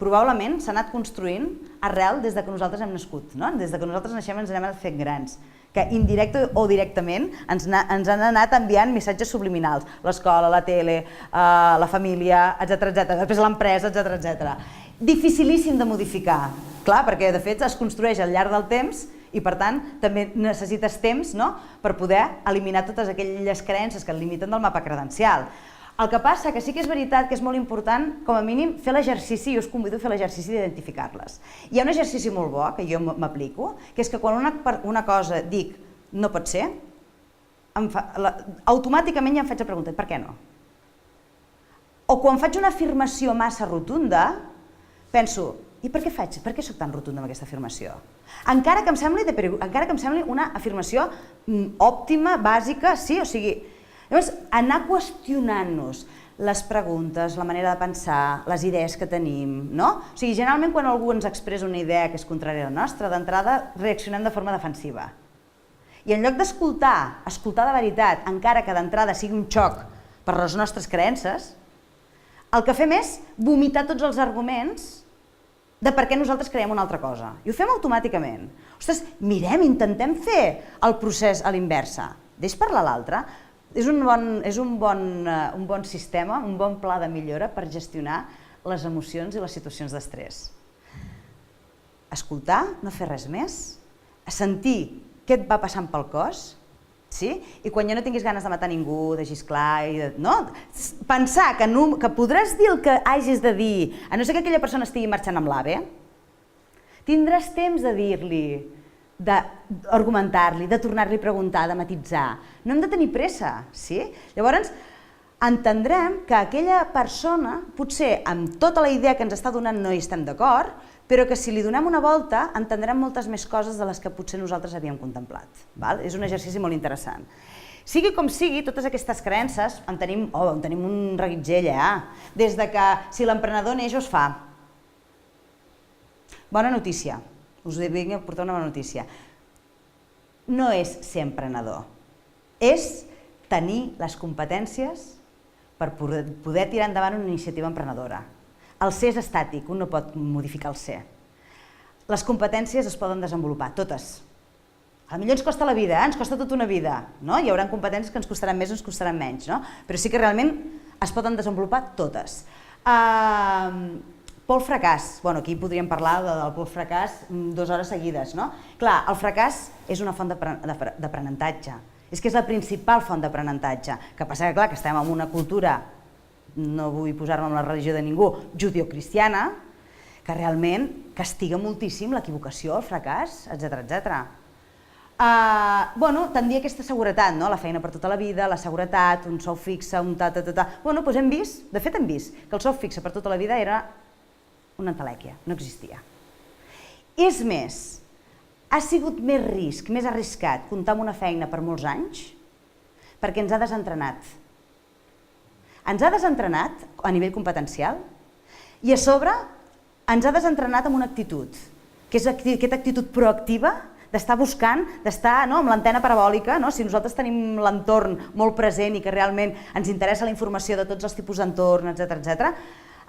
probablement s'ha anat construint arrel des que nosaltres hem nascut. Des que nosaltres naixem ens anem fent grans, que indirecte o directament ens han anat enviant missatges subliminals. L'escola, la tele, la família, etc. Després l'empresa, etc. Dificilíssim de modificar, clar, perquè de fet es construeix al llarg del temps i per tant també necessites temps per poder eliminar totes aquelles creences que et limiten del mapa credencial. El que passa que sí que és veritat que és molt important, com a mínim, fer l'exercici, i us convido a fer l'exercici d'identificar-les. Hi ha un exercici molt bo que jo m'aplico, que és que quan una cosa dic no pot ser, automàticament ja em faig la pregunta, per què no? O quan faig una afirmació massa rotunda, penso, i per què soc tan rotunda amb aquesta afirmació? Encara que em sembli una afirmació òptima, bàsica, sí, o sigui, llavors anar qüestionant-nos les preguntes, la manera de pensar, les idees que tenim, no? O sigui, generalment quan algú ens expressa una idea que és contrària a la nostra, d'entrada reaccionem de forma defensiva. I en lloc d'escoltar, escoltar de veritat, encara que d'entrada sigui un xoc per les nostres creences, el que fem és vomitar tots els arguments de per què nosaltres creiem una altra cosa. I ho fem automàticament. Ostres, mirem, intentem fer el procés a l'inversa. Deix parlar l'altre. És un bon sistema, un bon pla de millora per gestionar les emocions i les situacions d'estrès. Escoltar, no fer res més, sentir què et va passant pel cos, i quan ja no tinguis ganes de matar ningú, de xisclar, pensar que podràs dir el que hagis de dir, a no ser que aquella persona estigui marxant amb l'AVE, tindràs temps de dir-li, d'argumentar-li, de tornar-li a preguntar, de matitzar. No hem de tenir pressa, sí? Llavors, entendrem que aquella persona, potser amb tota la idea que ens està donant no hi estem d'acord, però que si li donem una volta entendrem moltes més coses de les que potser nosaltres havíem contemplat. És un exercici molt interessant. Sigui com sigui, totes aquestes creences en tenim un reguitzell, des que si l'emprenedor neix o es fa. Bona notícia, us vinc a portar una bona notícia. no és ser emprenedor, és tenir les competències per poder tirar endavant una iniciativa emprenedora. El ser és estàtic, un no pot modificar el ser. Les competències es poden desenvolupar, totes. Potser ens costa la vida, ens costa tota una vida. Hi haurà competències que ens costaran més o ens costaran menys, però sí que realment es poden desenvolupar totes. Por el fracàs, aquí podríem parlar del por al fracàs 2 hores seguides. Clar, el fracàs és una font d'aprenentatge, és que és la principal font d'aprenentatge. Que passa que, clar, que estem en una cultura, no vull posar-me en la religió de ningú, judeocristiana, que realment castiga moltíssim l'equivocació, el fracàs, etc. Tendir aquesta seguretat, la feina per tota la vida, la seguretat, un sou fixe, un ta-ta-ta-ta... Doncs hem vist, de fet hem vist, que el sou fixe per tota la vida era una entelèquia, no existia. És més, ha sigut més risc, més arriscat comptar amb una feina per molts anys perquè ens ha desentrenat. Ens ha desentrenat a nivell competencial i a sobre ens ha desentrenat amb una actitud, que és aquesta actitud proactiva d'estar buscant, d'estar amb l'antena parabòlica, si nosaltres tenim l'entorn molt present i que realment ens interessa la informació de tots els tipus d'entorn, etc.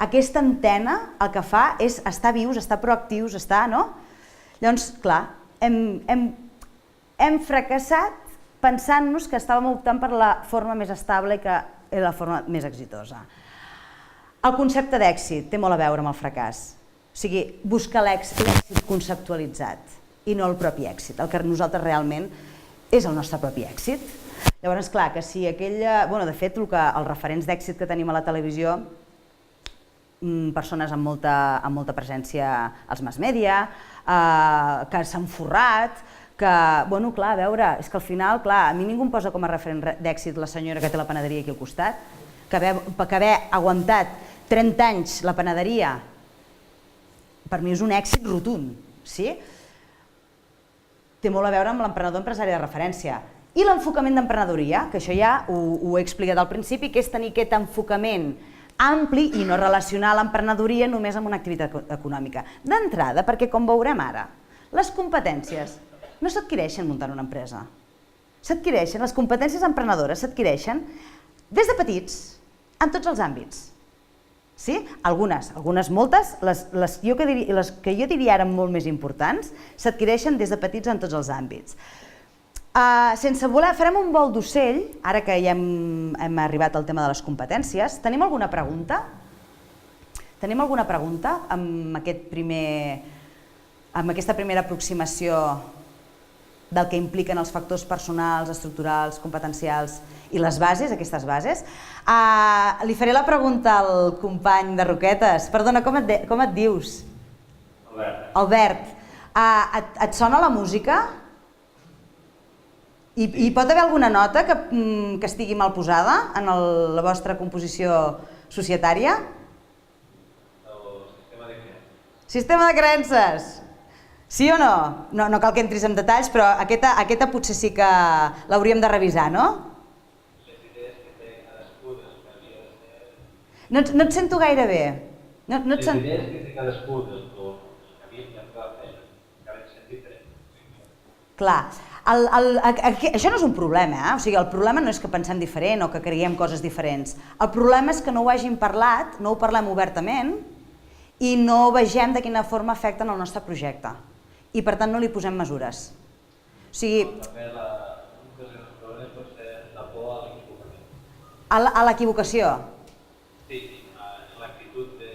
Aquesta antena el que fa és estar vius, estar proactius, estar... Llavors, clar, hem fracassat pensant-nos que estàvem optant per la forma més estable i que era la forma més exitosa. El concepte d'èxit té molt a veure amb el fracàs. O sigui, buscar l'èxit conceptualitzat i no el propi èxit. El que nosaltres realment és el nostre propi èxit. Llavors, clar, que si aquella... De fet, els referents d'èxit que tenim a la televisió, persones amb molta presència als mass media, que s'han forrat, que, clar, a veure, és que al final, clar, a mi ningú em posa com a referent d'èxit la senyora que té la panaderia aquí al costat, que haver aguantat 30 anys la panaderia, per mi és un èxit rotund, sí? Té molt a veure amb l'emprenedor empresari de referència. I l'enfocament d'emprenedoria, que això ja ho he explicat al principi, que és tenir aquest enfocament ampli i no relacionar l'emprenedoria només amb una activitat econòmica. D'entrada, perquè com veurem ara, les competències no s'adquireixen muntant una empresa. S'adquireixen, les competències emprenedores s'adquireixen des de petits, en tots els àmbits. Sí? Algunes moltes, les que jo diria ara molt més importants, s'adquireixen des de petits en tots els àmbits. Sense voler, farem un vol d'ocell, ara que ja hem arribat al tema de les competències. Tenim alguna pregunta? Tenim alguna pregunta amb aquesta primera aproximació del que impliquen els factors personals, estructurals, competencials i les bases, aquestes bases? Li faré la pregunta al company de Roquetes. Perdona, com et dius? Albert. Albert. Et sona la música? I pot haver alguna nota que estigui mal posada en la vostra composició societària? El sistema de creences. Sistema de creences. Sí o no? No cal que entris en detalls, però aquesta potser sí que l'hauríem de revisar, no? Les idees que té cadascú dels canvis de... No et sento gaire bé. Les idees que té cadascú del canvi de fer, cada sentit diferent. Clar. Això no és un problema, o sigui, el problema no és que pensem diferent o que creiem coses diferents. El problema és que no ho hàgim parlat, no ho parlem obertament i no vegem de quina forma afecten el nostre projecte. I per tant no li posem mesures. O sigui... També un dels problemes pot ser la por a l'equivocament. A l'equivocació? Sí, l'actitud de...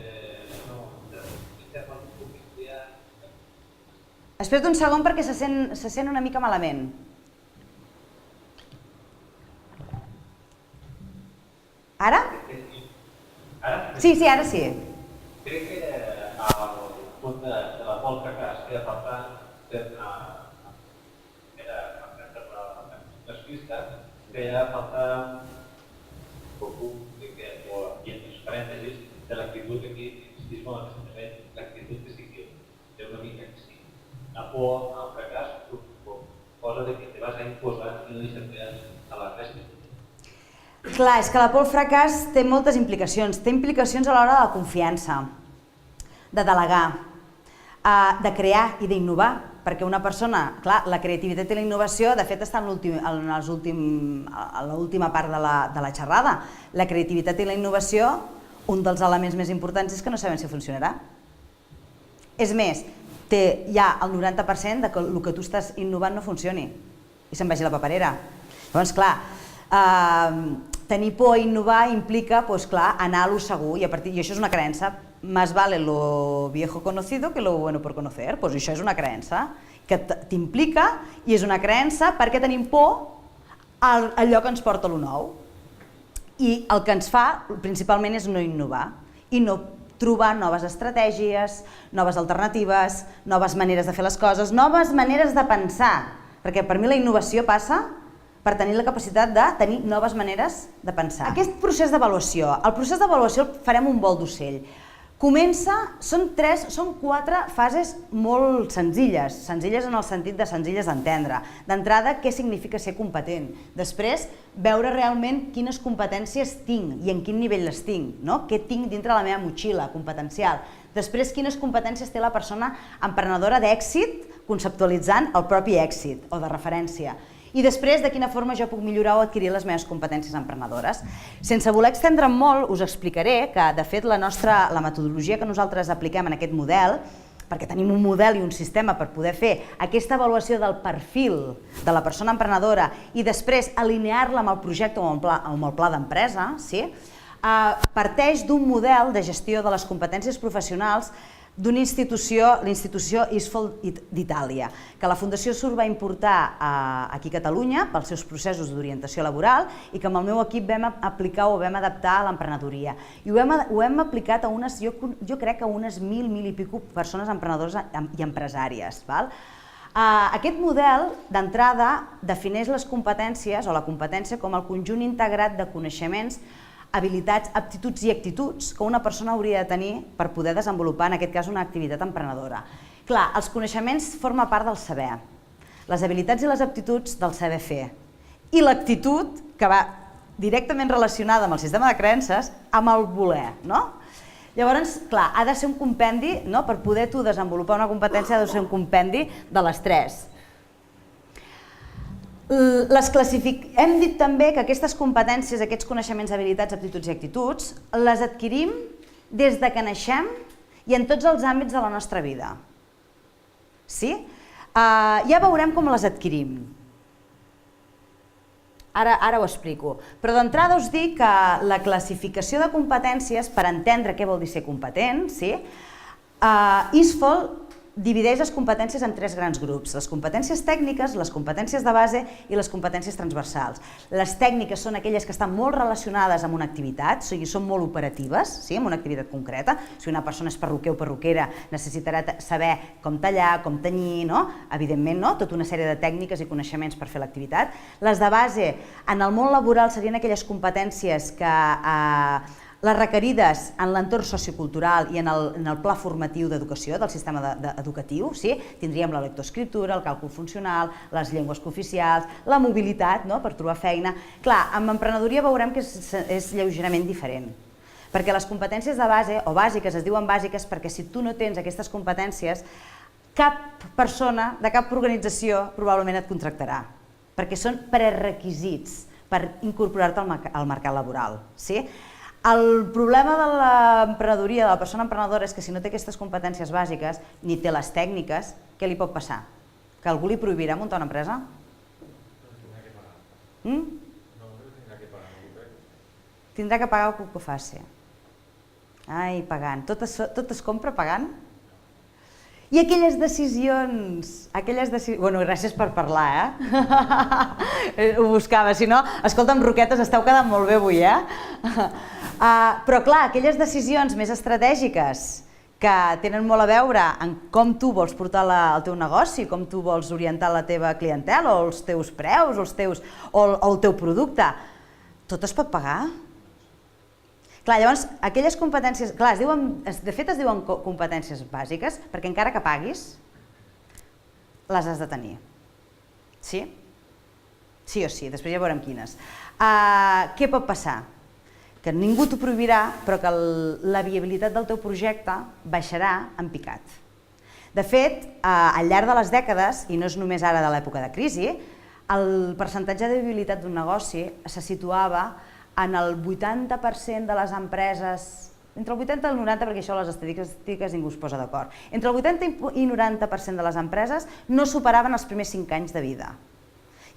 Espera't un segon perquè se sent una mica malament. Ara? Ara? Sí, ara sí. Crec que al punt de la por al fracàs queda faltant feia falta i entre parèntesis de l'actitud que aquí insistís molt també, l'actitud que sí que té una mica que sí. La por al fracàs cosa de que te vas a imposar i no deixes a la resta. Clar, és que la por al fracàs té moltes implicacions. Té implicacions a l'hora de la confiança, de delegar, de crear i d'innovar. perquè una persona, clar, la creativitat i la innovació de fet està a l'última part de la xerrada. La creativitat i la innovació, un dels elements més importants és que no sabem si funcionarà. És més, hi ha el 90% que el que tu estàs innovant no funcioni i se'n vagi la paperera. Llavors, clar, tenir por a innovar implica anar a lo segur i això és una creença. Más vale lo viejo conocido que lo bueno por conocer. Doncs això és una creença que t'implica i és una creença perquè tenim por a allò que ens porta a lo nou. I el que ens fa principalment és no innovar i no trobar noves estratègies, noves alternatives, noves maneres de fer les coses, noves maneres de pensar. Perquè per mi la innovació passa per tenir la capacitat de tenir noves maneres de pensar. Aquest procés d'avaluació, el procés d'avaluació el farem un vol d'ocell. Comença, són 4 fases molt senzilles, senzilles en el sentit de senzilles d'entendre. D'entrada, què significa ser competent? Després, veure realment quines competències tinc i en quin nivell les tinc, què tinc dintre la meva motxilla competencial. Després, quines competències té la persona emprenedora d'èxit, conceptualitzant el propi èxit o de referència. I després, de quina forma jo puc millorar o adquirir les meves competències emprenedores. Sense voler extendre'm molt, us explicaré que, de fet, la metodologia que nosaltres apliquem en aquest model, perquè tenim un model i un sistema per poder fer aquesta avaluació del perfil de la persona emprenedora i després alinear-la amb el projecte o amb el pla d'empresa, parteix d'un model de gestió de les competències professionals d'una institució, l'institució ISFOL d'Itàlia, que la Fundació SUR va importar aquí a Catalunya pels seus processos d'orientació laboral i que amb el meu equip vam aplicar o vam adaptar a l'emprenedoria. I ho hem aplicat a unes, jo crec que a unes 1.000 i pico persones emprenedores i empresàries. Aquest model, d'entrada, defineix les competències o la competència com el conjunt integrat de coneixements, habilitats, aptituds i actituds que una persona hauria de tenir per poder desenvolupar, en aquest cas, una activitat emprenedora. Clar, els coneixements formen part del saber, les habilitats i les aptituds del saber fer, i l'actitud, que va directament relacionada amb el sistema de creences, amb el voler. Llavors, clar, ha de ser un compendi, per poder tu desenvolupar una competència ha de ser un compendi de les 3. Hem dit també que aquestes competències, aquests coneixements, habilitats, aptituds i actituds, les adquirim des de que naixem i en tots els àmbits de la nostra vida. Ja veurem com les adquirim. Ara ho explico. Però d'entrada us dic que la classificació de competències, per entendre què vol dir ser competent, ISFOL divideix les competències en 3 grans grups, les competències tècniques, les competències de base i les competències transversals. Les tècniques són aquelles que estan molt relacionades amb una activitat, o sigui, són molt operatives, amb una activitat concreta. Si una persona és perruquer o perruquera, necessitarà saber com tallar, com tenyir, evidentment, tota una sèrie de tècniques i coneixements per fer l'activitat. Les de base, en el món laboral, serien aquelles competències que les requerides en l'entorn sociocultural i en el pla formatiu d'educació, del sistema educatiu, tindríem la lectoescriptura, el càlcul funcional, les llengües cooficials, la mobilitat per trobar feina. Clar, amb emprenedoria veurem que és lleugerament diferent, perquè les competències de base, o bàsiques, es diuen bàsiques perquè si tu no tens aquestes competències, cap persona de cap organització probablement et contractarà, perquè són prerequisits per incorporar-te al mercat laboral. El problema de l'emprenedoria, de la persona emprenedora, és que si no té aquestes competències bàsiques, ni té les tècniques, què li pot passar? Que algú li prohibirà muntar una empresa? Tindrà que pagar el que faci. Ai, pagant. Tot es compra pagant? I aquelles decisions... Bueno, gràcies per parlar, ho buscava, si no... Escolta'm, Roquetes, esteu quedant molt bé avui, Però clar, aquelles decisions més estratègiques que tenen molt a veure amb com tu vols portar el teu negoci, com tu vols orientar la teva clientela, o els teus preus, o el teu producte, tot es pot pagar? Clar, llavors, aquelles competències, clar, de fet es diuen competències bàsiques perquè encara que paguis, les has de tenir. Sí? Sí o sí, després ja veurem quines. Què pot passar? Que ningú t'ho prohibirà, però que la viabilitat del teu projecte baixarà en picat. De fet, al llarg de les dècades, i no és només ara de l'època de crisi, el percentatge de viabilitat d'un negoci se situava en el 80% de les empreses, entre el 80 i el 90, perquè això les estadístiques ningú es posa d'acord, entre el 80 i 90% de les empreses no superaven els primers 5 anys de vida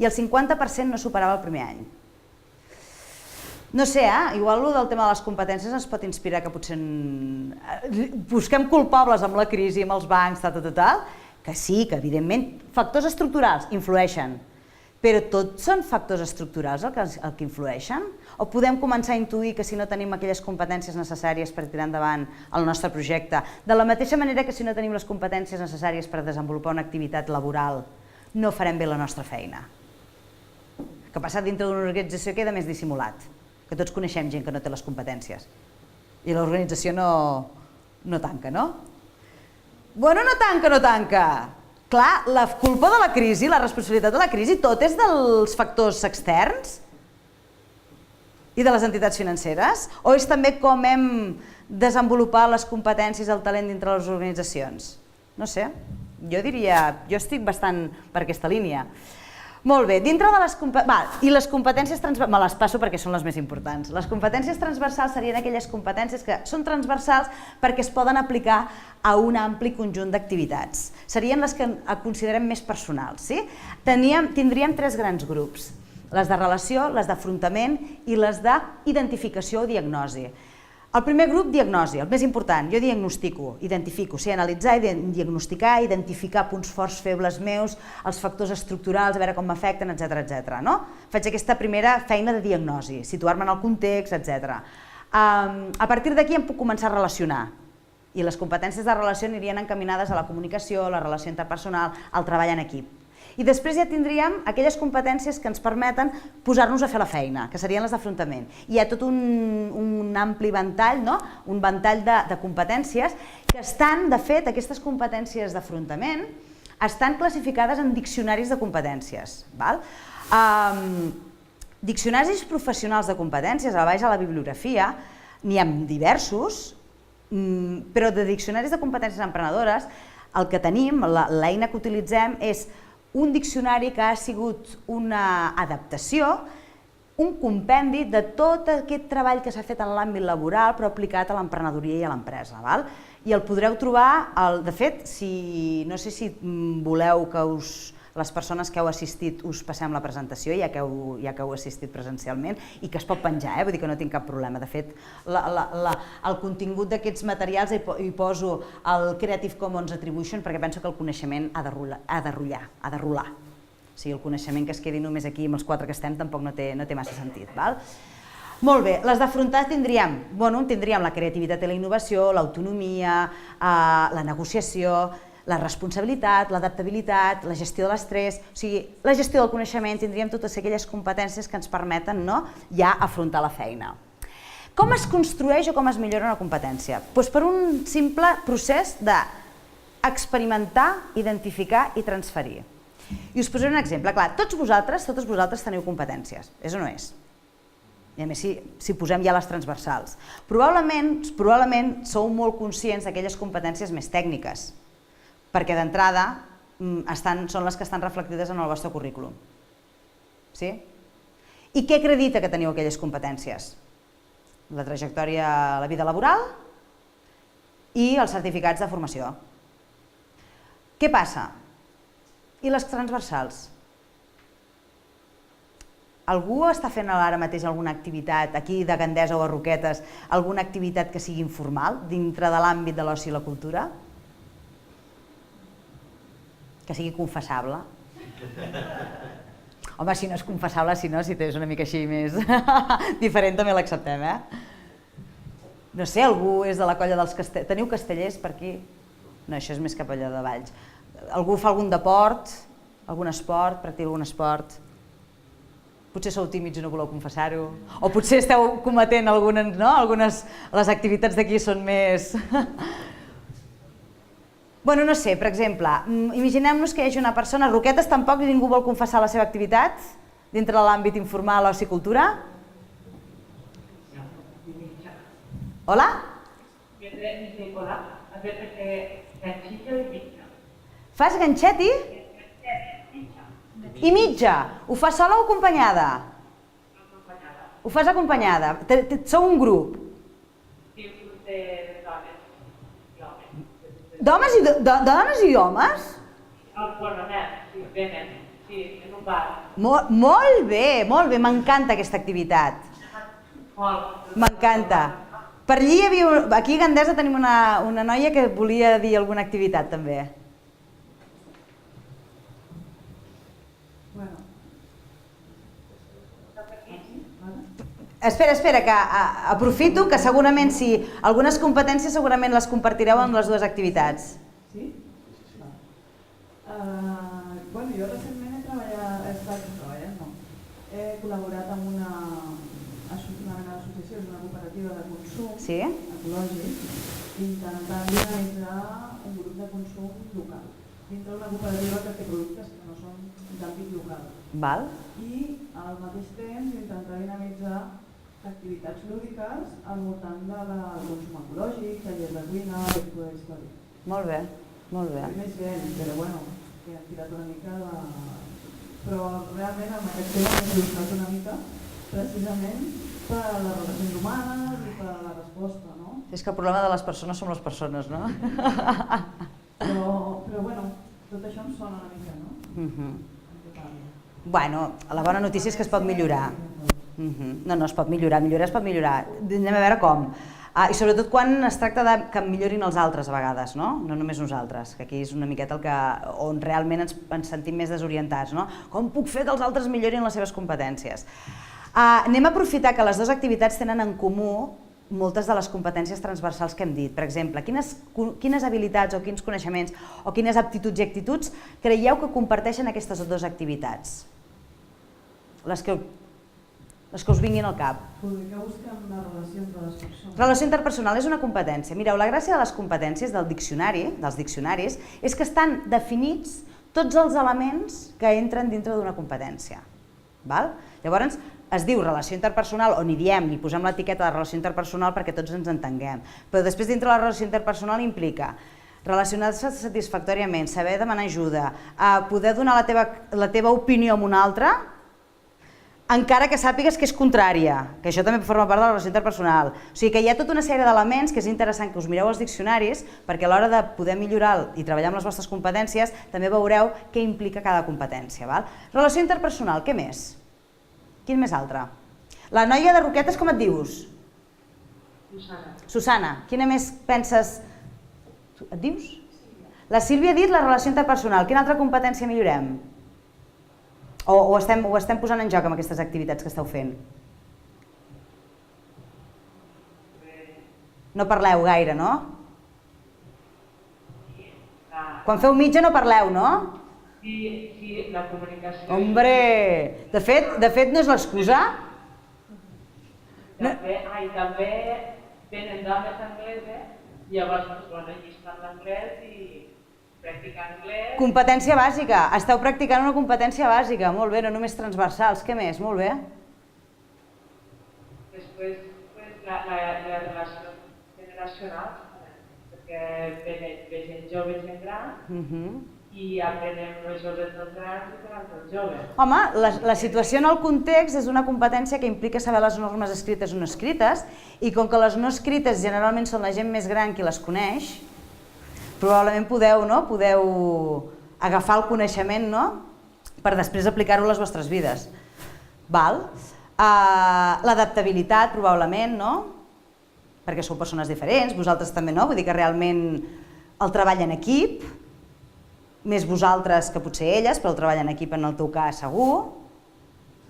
i el 50% no superava el primer any. No sé, igual el del tema de les competències ens pot inspirar que potser busquem culpables amb la crisi, amb els bancs, tal, que sí, que evidentment factors estructurals influeixen, però tots són factors estructurals el que influeixen? O podem començar a intuir que si no tenim aquelles competències necessàries per tirar endavant el nostre projecte, de la mateixa manera que si no tenim les competències necessàries per desenvolupar una activitat laboral, no farem bé la nostra feina? Que passar dintre d'una organització queda més dissimulat, que tots coneixem gent que no té les competències i l'organització no tanca, no? Bueno, no tanca! Clar, la culpa de la crisi, la responsabilitat de la crisi, tot és dels factors externs i de les entitats financeres? O és també com hem desenvolupat les competències i el talent dintre les organitzacions? No sé, jo estic bastant per aquesta línia. Molt bé, dintre de les competències... I les competències transversals... Me les passo perquè són les més importants. Les competències transversals serien aquelles competències que són transversals perquè es poden aplicar a un ampli conjunt d'activitats. Serien les que considerem més personals. Tindríem 3 grans grups. Les de relació, les d'afrontament i les d'identificació o diagnosi. El primer grup, diagnosi, el més important. Jo diagnostico, identifico, analitzar, diagnosticar, identificar punts forts, febles meus, els factors estructurals, a veure com m'afecten, etc. Faig aquesta primera feina de diagnosi, situar-me en el context, etc. A partir d'aquí em puc començar a relacionar i les competències de relació anirien encaminades a la comunicació, a la relació interpersonal, al treball en equip. I després ja tindríem aquelles competències que ens permeten posar-nos a fer la feina, que serien les d'afrontament. Hi ha tot un ampli ventall, un ventall de competències que estan, de fet, aquestes competències d'afrontament estan classificades en diccionaris de competències. Diccionaris professionals de competències, a baix a la bibliografia, n'hi ha diversos, però de diccionaris de competències emprenedores, el que tenim, l'eina que utilitzem és un diccionari que ha sigut una adaptació, un compendi de tot aquest treball que s'ha fet en l'àmbit laboral però aplicat a l'emprenedoria i a l'empresa. I el podreu trobar, de fet, no sé si voleu que les persones que heu assistit us passem la presentació, ja que heu assistit presencialment, i que es pot penjar, vull dir que no tinc cap problema. De fet, el contingut d'aquests materials hi poso el Creative Commons Attribution perquè penso que el coneixement ha de rolar. O sigui, el coneixement que es quedi només aquí amb els 4 que estem tampoc no té massa sentit. Molt bé, les d'afrontar tindríem la creativitat i la innovació, l'autonomia, la negociació, la responsabilitat, l'adaptabilitat, la gestió de l'estrès, o sigui, la gestió del coneixement, tindríem totes aquelles competències que ens permeten ja afrontar la feina. Com es construeix o com es millora una competència? Doncs per un simple procés d'experimentar, identificar i transferir. I us posaré un exemple. Clar, totes vosaltres teniu competències, és o no és? I a més, si posem ja les transversals. Probablement sou molt conscients d'aquelles competències més tècniques, perquè d'entrada són les que estan reflectides en el vostre currículum. Sí? I què acredita que teniu aquelles competències? La trajectòria a la vida laboral i els certificats de formació. Què passa? I les transversals? Algú està fent ara mateix alguna activitat, aquí de Gandesa o a Roquetes, alguna activitat que sigui informal, dintre de l'àmbit de l'oci i la cultura? Que sigui confessable. Home, si no és confessable, si és una mica així més diferent, també l'acceptem, No sé, algú és de la colla dels castellers. Teniu castellers per aquí? No, això és més cap allà de Valls. Algú fa algun deport, algun esport, practica algun esport? Potser sou tímids i no voleu confessar-ho? O potser esteu cometent algunes... Les activitats d'aquí són més... Bueno, no sé, per exemple, imaginem-nos que hi hagi una persona, a Roquetes tampoc ningú vol confessar la seva activitat dintre de l'àmbit informal, oci i cultura? Hola? Hola, a ver, la chica de Víctor. Fas ganxeti? I mitja. Ho fas sola o acompanyada? Ho fas acompanyada. Sou un grup. Dones i homes? Sí, venen, sí, en un bar. Molt bé, m'encanta aquesta activitat. M'encanta. Per allí aquí a Gandesa tenim una noia que volia dir alguna activitat també. Espera, que aprofito que segurament si algunes competències segurament les compartireu amb les dues activitats. Sí? Bueno, jo recentment he col·laborat amb una associació, una cooperativa de consum ecològic, intentant dinamitzar un grup de consum local. Dintre una cooperativa que té productes que no són d'àmbit local. I al mateix temps intentar dinamitzar activitats lúdiques al voltant del consum ecològic, tallers de cuina, aquest tipus d'història. Molt bé. Més gent, però bueno, que han tirat una mica de... Però realment amb aquest tema m'he il·lustrat una mica precisament per a les relacions humanes i per a la resposta, no? És que el problema de les persones som les persones, no? Però bueno, tot això em sona una mica, no? Bueno, la bona notícia és que es pot millorar. No, es pot millorar, es pot millorar. Anem a veure com. I sobretot quan es tracta que millorin els altres a vegades, no només nosaltres, que aquí és una miqueta on realment ens sentim més desorientats. Com puc fer que els altres millorin les seves competències? Anem a aprofitar que les dues activitats tenen en comú moltes de les competències transversals que hem dit. Per exemple, quines habilitats o quins coneixements o quines aptituds i actituds creieu que comparteixen aquestes dues activitats? Les que us vinguin al cap. Què busquem la relació entre les persones? Relació interpersonal és una competència. Mireu, la gràcia de les competències dels diccionaris, és que estan definits tots els elements que entren dintre d'una competència. Llavors, es diu relació interpersonal, o n'hi posem l'etiqueta de relació interpersonal perquè tots ens entenguem. Però després dintre de la relació interpersonal implica relacionar-se satisfactòriament, saber demanar ajuda, poder donar la teva opinió a un altre, encara que sàpigues que és contrària, que això també forma part de la relació interpersonal. O sigui que hi ha tota una sèrie d'elements que és interessant que us mireu als diccionaris perquè a l'hora de poder millorar i treballar amb les vostres competències també veureu què implica cada competència. Relació interpersonal, què més? Quin més altre? La noia de Roquetes, com et dius? Susana. Quina més penses? Et dius? La Sílvia ha dit la relació interpersonal. Quina altra competència millorem? O estem posant en joc amb aquestes activitats que esteu fent? No parleu gaire, no? Quan feu mitja no parleu, no? Sí, la comunicació... Hombre! De fet, no és l'excusa? També venen dones angleses, llavors allí estan l'anglès i practicar anglès... Competència bàsica. Esteu practicant una competència bàsica. Molt bé, no només transversals. Què més? Molt bé. Després, la relació generacional, perquè ve gent jove i gent gran, i aprenem els joves dels grans i els joves. Home, la situació en el context és una competència que implica saber les normes escrites o no escrites, i com que les no escrites generalment són la gent més gran qui les coneix, probablement podeu agafar el coneixement per després aplicar-ho a les vostres vides. L'adaptabilitat, probablement, perquè sou persones diferents, vosaltres també no, vull dir que realment el treball en equip, més vosaltres que potser elles, però el treball en equip en el teu cas segur.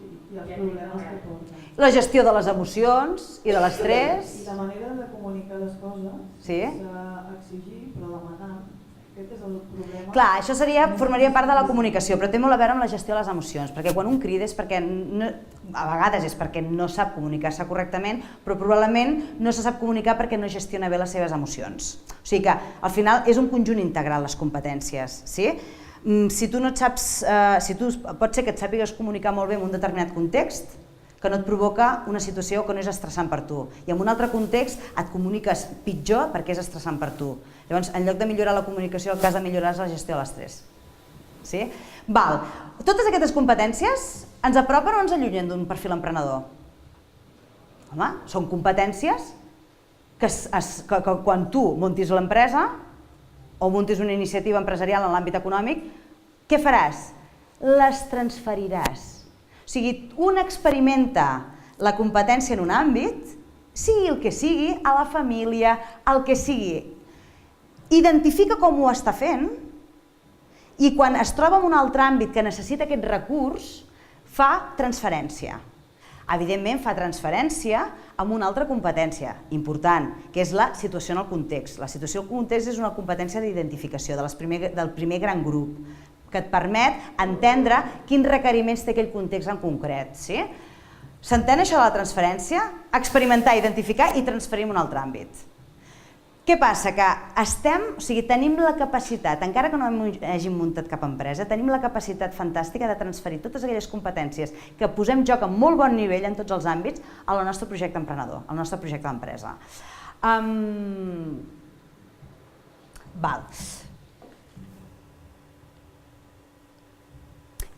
I els problemes que porten. La gestió de les emocions i de l'estrès. I la manera de comunicar les coses, sense exigir, però demanant. Aquest és el problema. Clar, això formaria part de la comunicació, però té molt a veure amb la gestió de les emocions, perquè quan un crida és perquè, a vegades és perquè no sap comunicar-se correctament, però probablement no se sap comunicar perquè no gestiona bé les seves emocions. O sigui que al final és un conjunt integral les competències, sí? Si tu no et saps, pot ser que et sàpigues comunicar molt bé en un determinat context, que no et provoca una situació que no és estressant per tu. I en un altre context et comuniques pitjor perquè és estressant per tu. Llavors, en lloc de millorar la comunicació, el que has de millorar és la gestió de l'estrès. Sí? Val. Totes aquestes competències ens apropen o ens allunyen d'un perfil emprenedor? Home, són competències que quan tu muntis l'empresa o muntis una iniciativa empresarial en l'àmbit econòmic, què faràs? Les transferiràs. O sigui, un experimenta la competència en un àmbit, sigui el que sigui, a la família, el que sigui. Identifica com ho està fent i quan es troba en un altre àmbit que necessita aquest recurs, fa transferència. Evidentment, fa transferència amb una altra competència important, que és la situació en el context. La situació en el context és una competència d'identificació del primer gran grup, que et permet entendre quins requeriments té aquell context en concret. S'entén això de la transferència? Experimentar, identificar i transferir en un altre àmbit. Què passa? Que tenim la capacitat, encara que no hàgim muntat cap empresa, tenim la capacitat fantàstica de transferir totes aquelles competències que posem en joc a molt bon nivell en tots els àmbits al nostre projecte emprenedor, al nostre projecte d'empresa.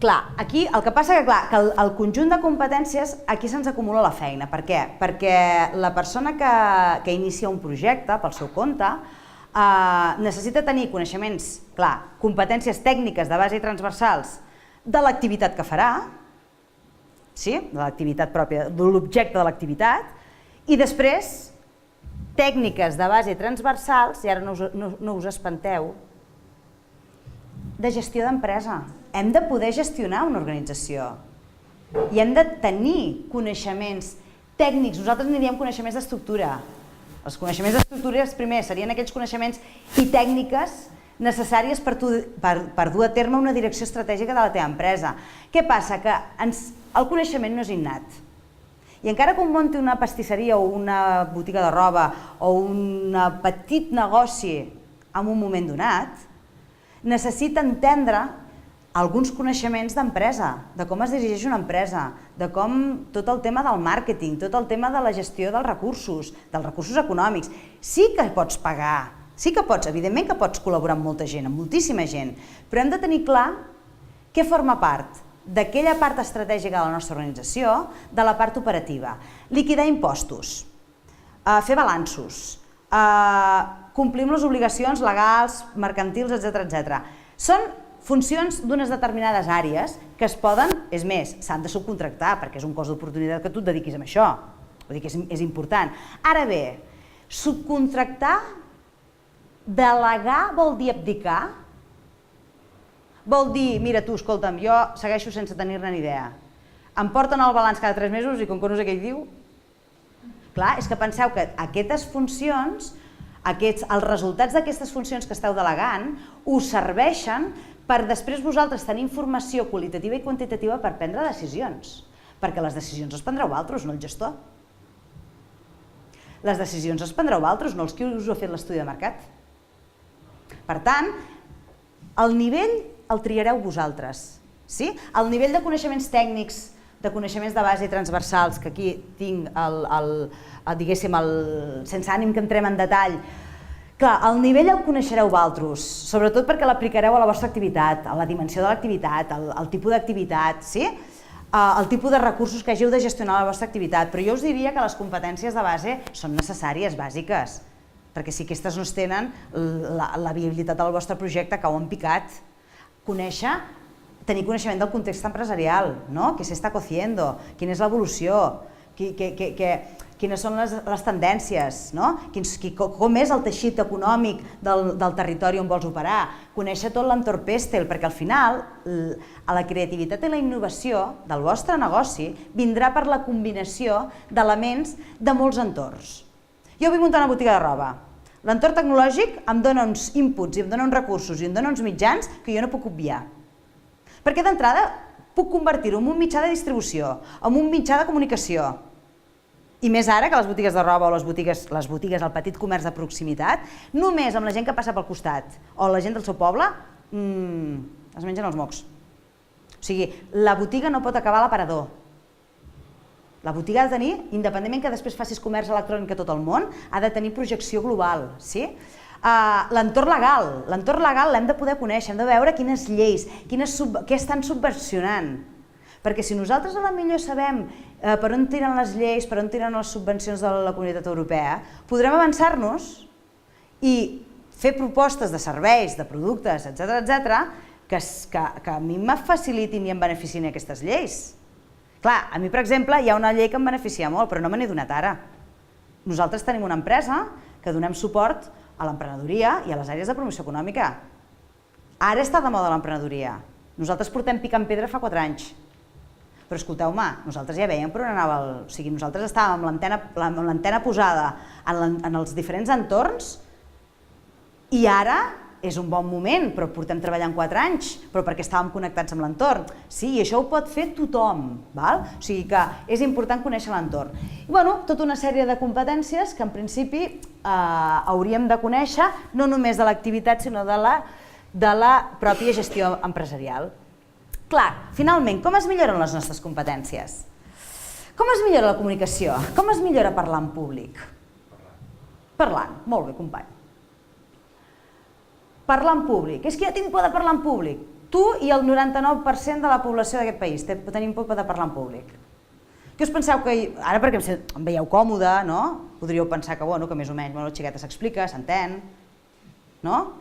Clar, aquí el que passa que el conjunt de competències, aquí se'ns acumula la feina. Per què? Perquè la persona que inicia un projecte pel seu compte necessita tenir coneixements, clar, competències tècniques de base i transversals de l'activitat que farà, de l'activitat pròpia, de l'objecte de l'activitat, i després tècniques de base i transversals, i ara no us espanteu, de gestió d'empresa. Hem de poder gestionar una organització i hem de tenir coneixements tècnics. Nosaltres n'hi diem coneixements d'estructura. Els coneixements d'estructura primer serien aquells coneixements i tècniques necessàries per dur a terme una direcció estratègica de la teva empresa. Què passa? Que el coneixement no és innat. I encara que un munti una pastisseria o una botiga de roba o un petit negoci en un moment donat, necessita entendre alguns coneixements d'empresa, de com es dirigeix una empresa, de com tot el tema del màrqueting, tot el tema de la gestió dels recursos econòmics. Sí que pots pagar, sí que pots, evidentment que pots col·laborar amb molta gent, amb moltíssima gent, però hem de tenir clar què forma part d'aquella part estratègica de la nostra organització, de la part operativa. Liquidar impostos, fer balanços, complir amb les obligacions legals, mercantils, etc. Són funcions d'unes determinades àrees que es poden, és més, s'han de subcontractar perquè és un cost d'oportunitat que tu et dediquis a això. Vull dir que és important. Ara bé, subcontractar, delegar vol dir abdicar? Vol dir, mira tu, escolta'm, jo segueixo sense tenir-ne ni idea. Em porten el balanç cada 3 mesos i com que no sé què hi diu... Clar, és que penseu que aquestes funcions, els resultats d'aquestes funcions que esteu delegant, us serveixen per després vosaltres tenir informació qualitativa i quantitativa per prendre decisions. Perquè les decisions les prendreu vosaltres, no el gestor. Les decisions les prendreu vosaltres, no els que us heu fet l'estudi de mercat. Per tant, el nivell el triareu vosaltres. El nivell de coneixements tècnics, de coneixements de base i transversals, que aquí tinc, diguéssim, sense ànim que entrem en detall, clar, el nivell el coneixereu vosaltres, sobretot perquè l'aplicareu a la vostra activitat, a la dimensió de l'activitat, al tipus d'activitat, el tipus de recursos que hàgiu de gestionar a la vostra activitat, però jo us diria que les competències de base són necessàries, bàsiques, perquè si aquestes no es tenen, la viabilitat del vostre projecte cau en picat. Tenir coneixement del context empresarial, què s'està cociendo, quina és l'evolució, quines són les tendències, com és el teixit econòmic del territori on vols operar, conèixer tot l'entorn Pestel, perquè al final la creativitat i la innovació del vostre negoci vindrà per la combinació d'elements de molts entorns. Jo vull muntar una botiga de roba. L'entorn tecnològic em dona uns inputs, i em dona uns recursos i em dona uns mitjans que jo no puc obviar. Perquè d'entrada puc convertir-ho en un mitjà de distribució, en un mitjà de comunicació. I més ara que les botigues de roba o les botigues, el petit comerç de proximitat, només amb la gent que passa pel costat o la gent del seu poble, es mengen els mocs. O sigui, la botiga no pot acabar a l'aparador. La botiga ha de tenir, independentment que després facis comerç electrònic a tot el món, ha de tenir projecció global. L'entorn legal l'hem de poder conèixer, hem de veure quines lleis, què estan subvencionant. Perquè si nosaltres potser sabem per on tiren les lleis, per on tiren les subvencions de la Comunitat Europea, podrem avançar-nos i fer propostes de serveis, de productes, etc., que a mi me facilitin i em beneficien aquestes lleis. Clar, a mi, per exemple, hi ha una llei que em beneficia molt, però no me n'he donat ara. Nosaltres tenim una empresa que donem suport a l'emprenedoria i a les àrees de promoció econòmica. Ara està de moda l'emprenedoria. Nosaltres portem picant pedra fa 4 anys. Però escolteu-me, nosaltres ja veiem per on anava o sigui, nosaltres estàvem amb l'antena posada en els diferents entorns i ara és un bon moment, però portem treballant 4 anys, però perquè estàvem connectats amb l'entorn. Sí, i això ho pot fer tothom, o sigui que és important conèixer l'entorn. I tota una sèrie de competències que en principi hauríem de conèixer, no només de l'activitat, sinó de la pròpia gestió empresarial. Clar, finalment, com es milloren les nostres competències? Com es millora la comunicació? Com es millora parlar en públic? Parlant, molt bé, company. Parlar en públic. És que jo tinc por de parlar en públic. Tu i el 99% de la població d'aquest país tenim por de parlar en públic. Què us penseu que... Ara perquè em veieu còmode, no? Podríeu pensar que més o menys la xiqueta s'explica, s'entén, no?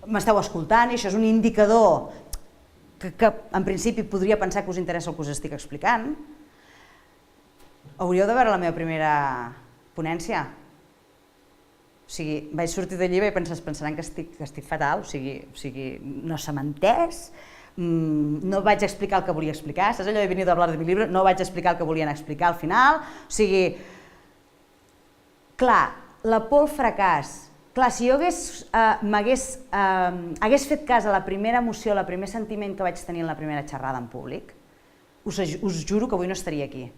M'esteu escoltant i això és un indicador que en principi podria pensar que us interessa el que us estic explicant. Hauríeu de veure la meva primera ponència. O sigui, vaig sortir d'allí i pensaran que estic fatal, o sigui, no se m'ha entès, no vaig explicar el que volia explicar, saps allò de venir a hablar de mi llibre? No vaig explicar el que volien explicar al final, o sigui, clar, la por al fracàs. Clar, si jo hagués fet cas a la primera emoció, al primer sentiment que vaig tenir en la primera xerrada en públic, us juro que avui no estaria aquí.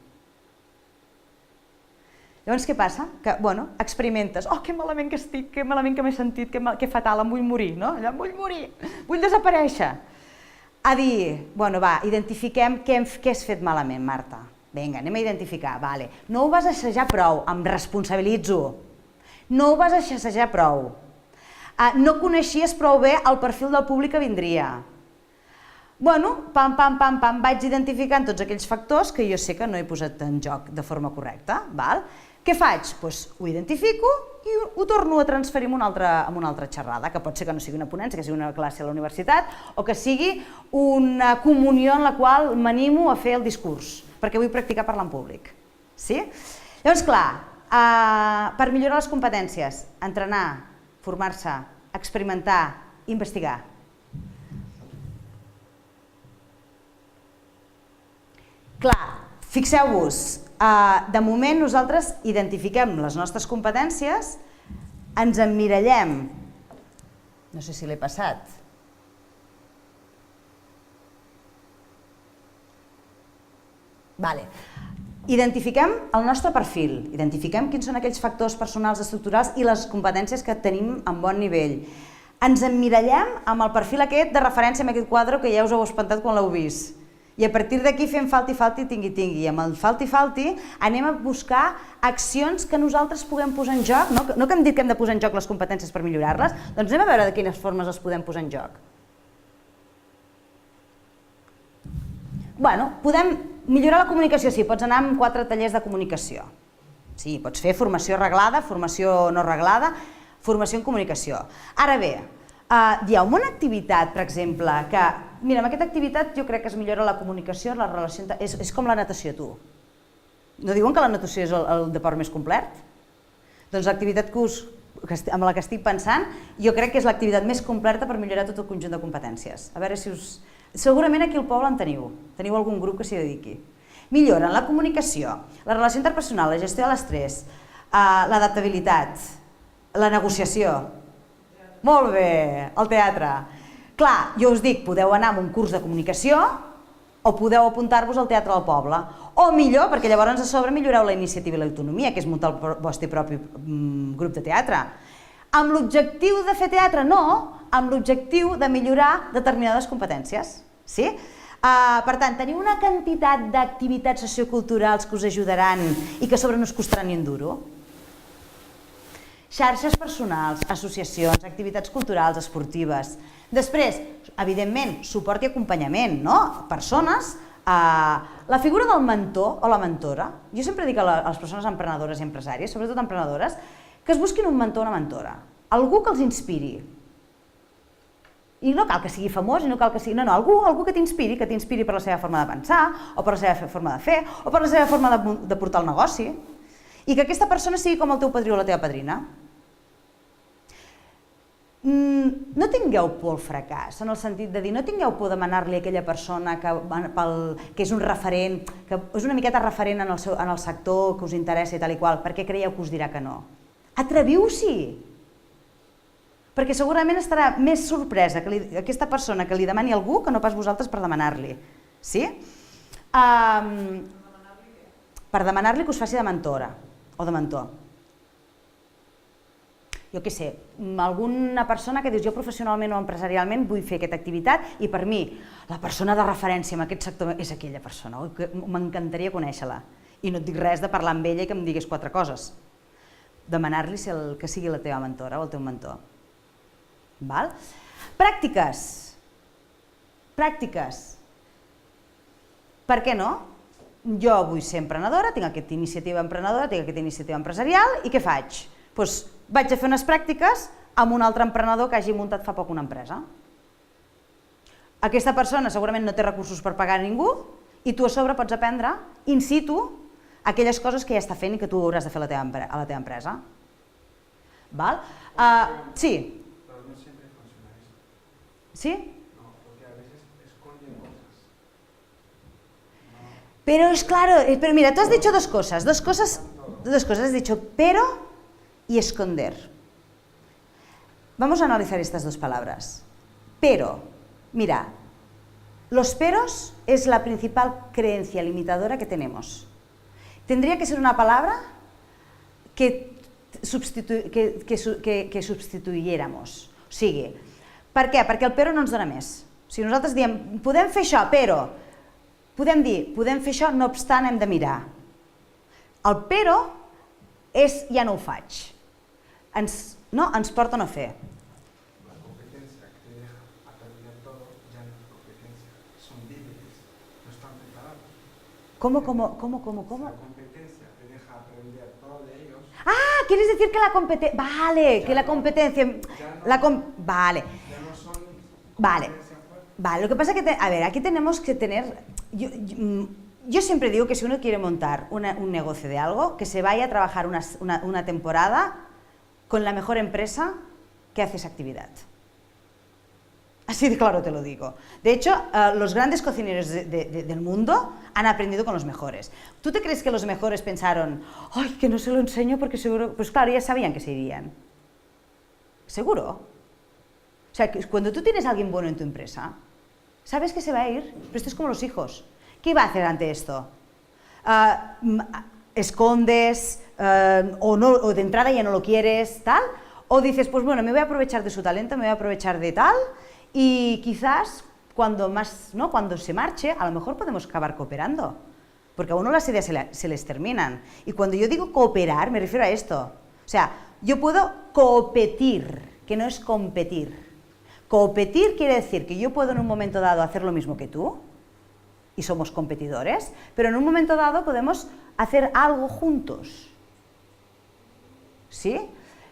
Llavors què passa? Que, experimentes, que malament que estic, que malament que m'he sentit, que fatal, em vull morir, no? Em vull morir, vull desaparèixer. A dir, identifiquem què has fet malament, Marta. Vinga, anem a identificar, vale. No ho vas assajar prou, em responsabilitzo. No ho vas assajar prou. No coneixies prou bé el perfil del públic que vindria. Pam, vaig identificant tots aquells factors que jo sé que no he posat en joc de forma correcta. Què faig? Ho identifico i ho torno a transferir en una altra xerrada, que pot ser que no sigui una ponència, que sigui una classe a la universitat, o que sigui una comunió en la qual m'animo a fer el discurs, perquè vull practicar parlar en públic. Llavors, clar, per millorar les competències, entrenar, formar-se, experimentar, investigar. Clar, fixeu-vos, de moment nosaltres identifiquem les nostres competències, ens emmirallem, no sé si l'he passat, identifiquem el nostre perfil, identifiquem quins són aquells factors personals, estructurals i les competències que tenim en bon nivell. Ens emmirallem amb el perfil aquest de referència amb aquest quadre que ja us heu espantat quan l'heu vist. I a partir d'aquí fem falti, tingui. I amb el falti anem a buscar accions que nosaltres puguem posar en joc. No que hem dit que hem de posar en joc les competències per millorar-les, doncs anem a veure de quines formes les podem posar en joc. Podem millorar la comunicació, sí, pots anar amb 4 tallers de comunicació. Sí, pots fer formació reglada, formació no reglada, formació en comunicació. Ara bé, hi ha una activitat, per exemple, que, mira, amb aquesta activitat jo crec que es millora la comunicació, la relació, és com la natació, tu. No diuen que la natació és el deport més complet? Doncs l'activitat amb la que estic pensant, jo crec que és l'activitat més completa per millorar tot el conjunt de competències. A veure si us... Segurament aquí al poble en teniu algun grup que s'hi dediqui. Milloren la comunicació, la relació interpersonal, la gestió de l'estrès, l'adaptabilitat, la negociació. Molt bé, el teatre. Clar, jo us dic, podeu anar a un curs de comunicació o podeu apuntar-vos al Teatre del Poble. O millor, perquè llavors a sobre milloreu la iniciativa i l'autonomia, que és muntar el vostre propi grup de teatre. Amb l'objectiu de fer teatre, no, amb l'objectiu de millorar determinades competències. Per tant, teniu una quantitat d'activitats socioculturals que us ajudaran i que a sobre no us costaran ni un duro. Xarxes personals, associacions, activitats culturals, esportives. Després, evidentment, suport i acompanyament, no? Persones, la figura del mentor o la mentora. Jo sempre dic a les persones emprenedores i empresàries, sobretot emprenedores, que es busquin un mentor o una mentora. Algú que els inspiri. I no cal que sigui famós, i no cal que sigui... No, algú que t'inspiri per la seva forma de pensar, o per la seva forma de fer, o per la seva forma de portar el negoci. I que aquesta persona sigui com el teu padrí o la teva padrina. No tingueu por al fracàs, en el sentit de dir, no tingueu por de demanar-li a aquella persona que és un referent, que és una miqueta referent en el sector que us interessa i tal i qual, perquè creieu que us dirà que no. Atreviu-s'hi! Perquè segurament estarà més sorpresa que aquesta persona que li demani a algú que no pas vosaltres per demanar-li. Sí? Per demanar-li que us faci de mentora o de mentor. Jo què sé, alguna persona que dius jo professionalment o empresarialment vull fer aquesta activitat i per mi la persona de referència en aquest sector és aquella persona, m'encantaria conèixer-la i no et dic res de parlar amb ella i que em digués 4 coses. Demanar-li que sigui la teva mentora o el teu mentor. Pràctiques. Per què no? Jo vull ser emprenedora, tinc aquesta iniciativa emprenedora, tinc aquesta iniciativa empresarial i què faig? Doncs vaig a fer unes pràctiques amb un altre emprenedor que hagi muntat fa poc una empresa. Aquesta persona segurament no té recursos per pagar a ningú i tu a sobre pots aprendre in situ aquelles coses que ja està fent i que tu hauràs de fer a la teva empresa. Sí. ¿Sí? No, porque a veces esconden cosas. Pero es claro, pero mira, tú has dicho dos cosas, has dicho pero y esconder. Vamos a analizar estas dos palabras. Pero, mira, los peros es la principal creencia limitadora que tenemos. Tendría que ser una palabra que substituyéramos. O sigui, per què? Perquè el però no ens dona més. Si nosaltres diem, podem fer això, però, podem dir, podem fer això, no obstant hem de mirar. El però és, ja no ho faig. Ens porta a no fer. La competencia que te deja aprender todo ya no es competencia, son límites, no están preparados. ¿Cómo? La competencia te deja aprender todo de ellos. Ah, quieres decir que la competencia... Vale, que la competencia... Vale. Vale, lo que pasa es que, a ver, aquí tenemos que tener... Yo siempre digo que si uno quiere montar un negocio de algo, que se vaya a trabajar una temporada con la mejor empresa que hace esa actividad. Así de claro te lo digo. De hecho, los grandes cocineros del mundo han aprendido con los mejores. ¿Tú te crees que los mejores pensaron, ay, que no se lo enseño porque seguro... Pues claro, ya sabían que se irían. ¿Seguro? O sea, que cuando tú tienes a alguien bueno en tu empresa, sabes que se va a ir, pero esto es como los hijos. ¿Qué va a hacer ante esto? ¿Escondes o de entrada ya no lo quieres, tal? O dices, pues bueno, me voy a aprovechar de su talento, me voy a aprovechar de tal y quizás cuando se marche, a lo mejor podemos acabar cooperando, porque a uno las ideas se les terminan. Y cuando yo digo cooperar, me refiero a esto. O sea, yo puedo competir, que no es competir. Competir quiere decir que yo puedo en un momento dado hacer lo mismo que tú, y somos competidores, pero en un momento dado podemos hacer algo juntos. ¿Sí?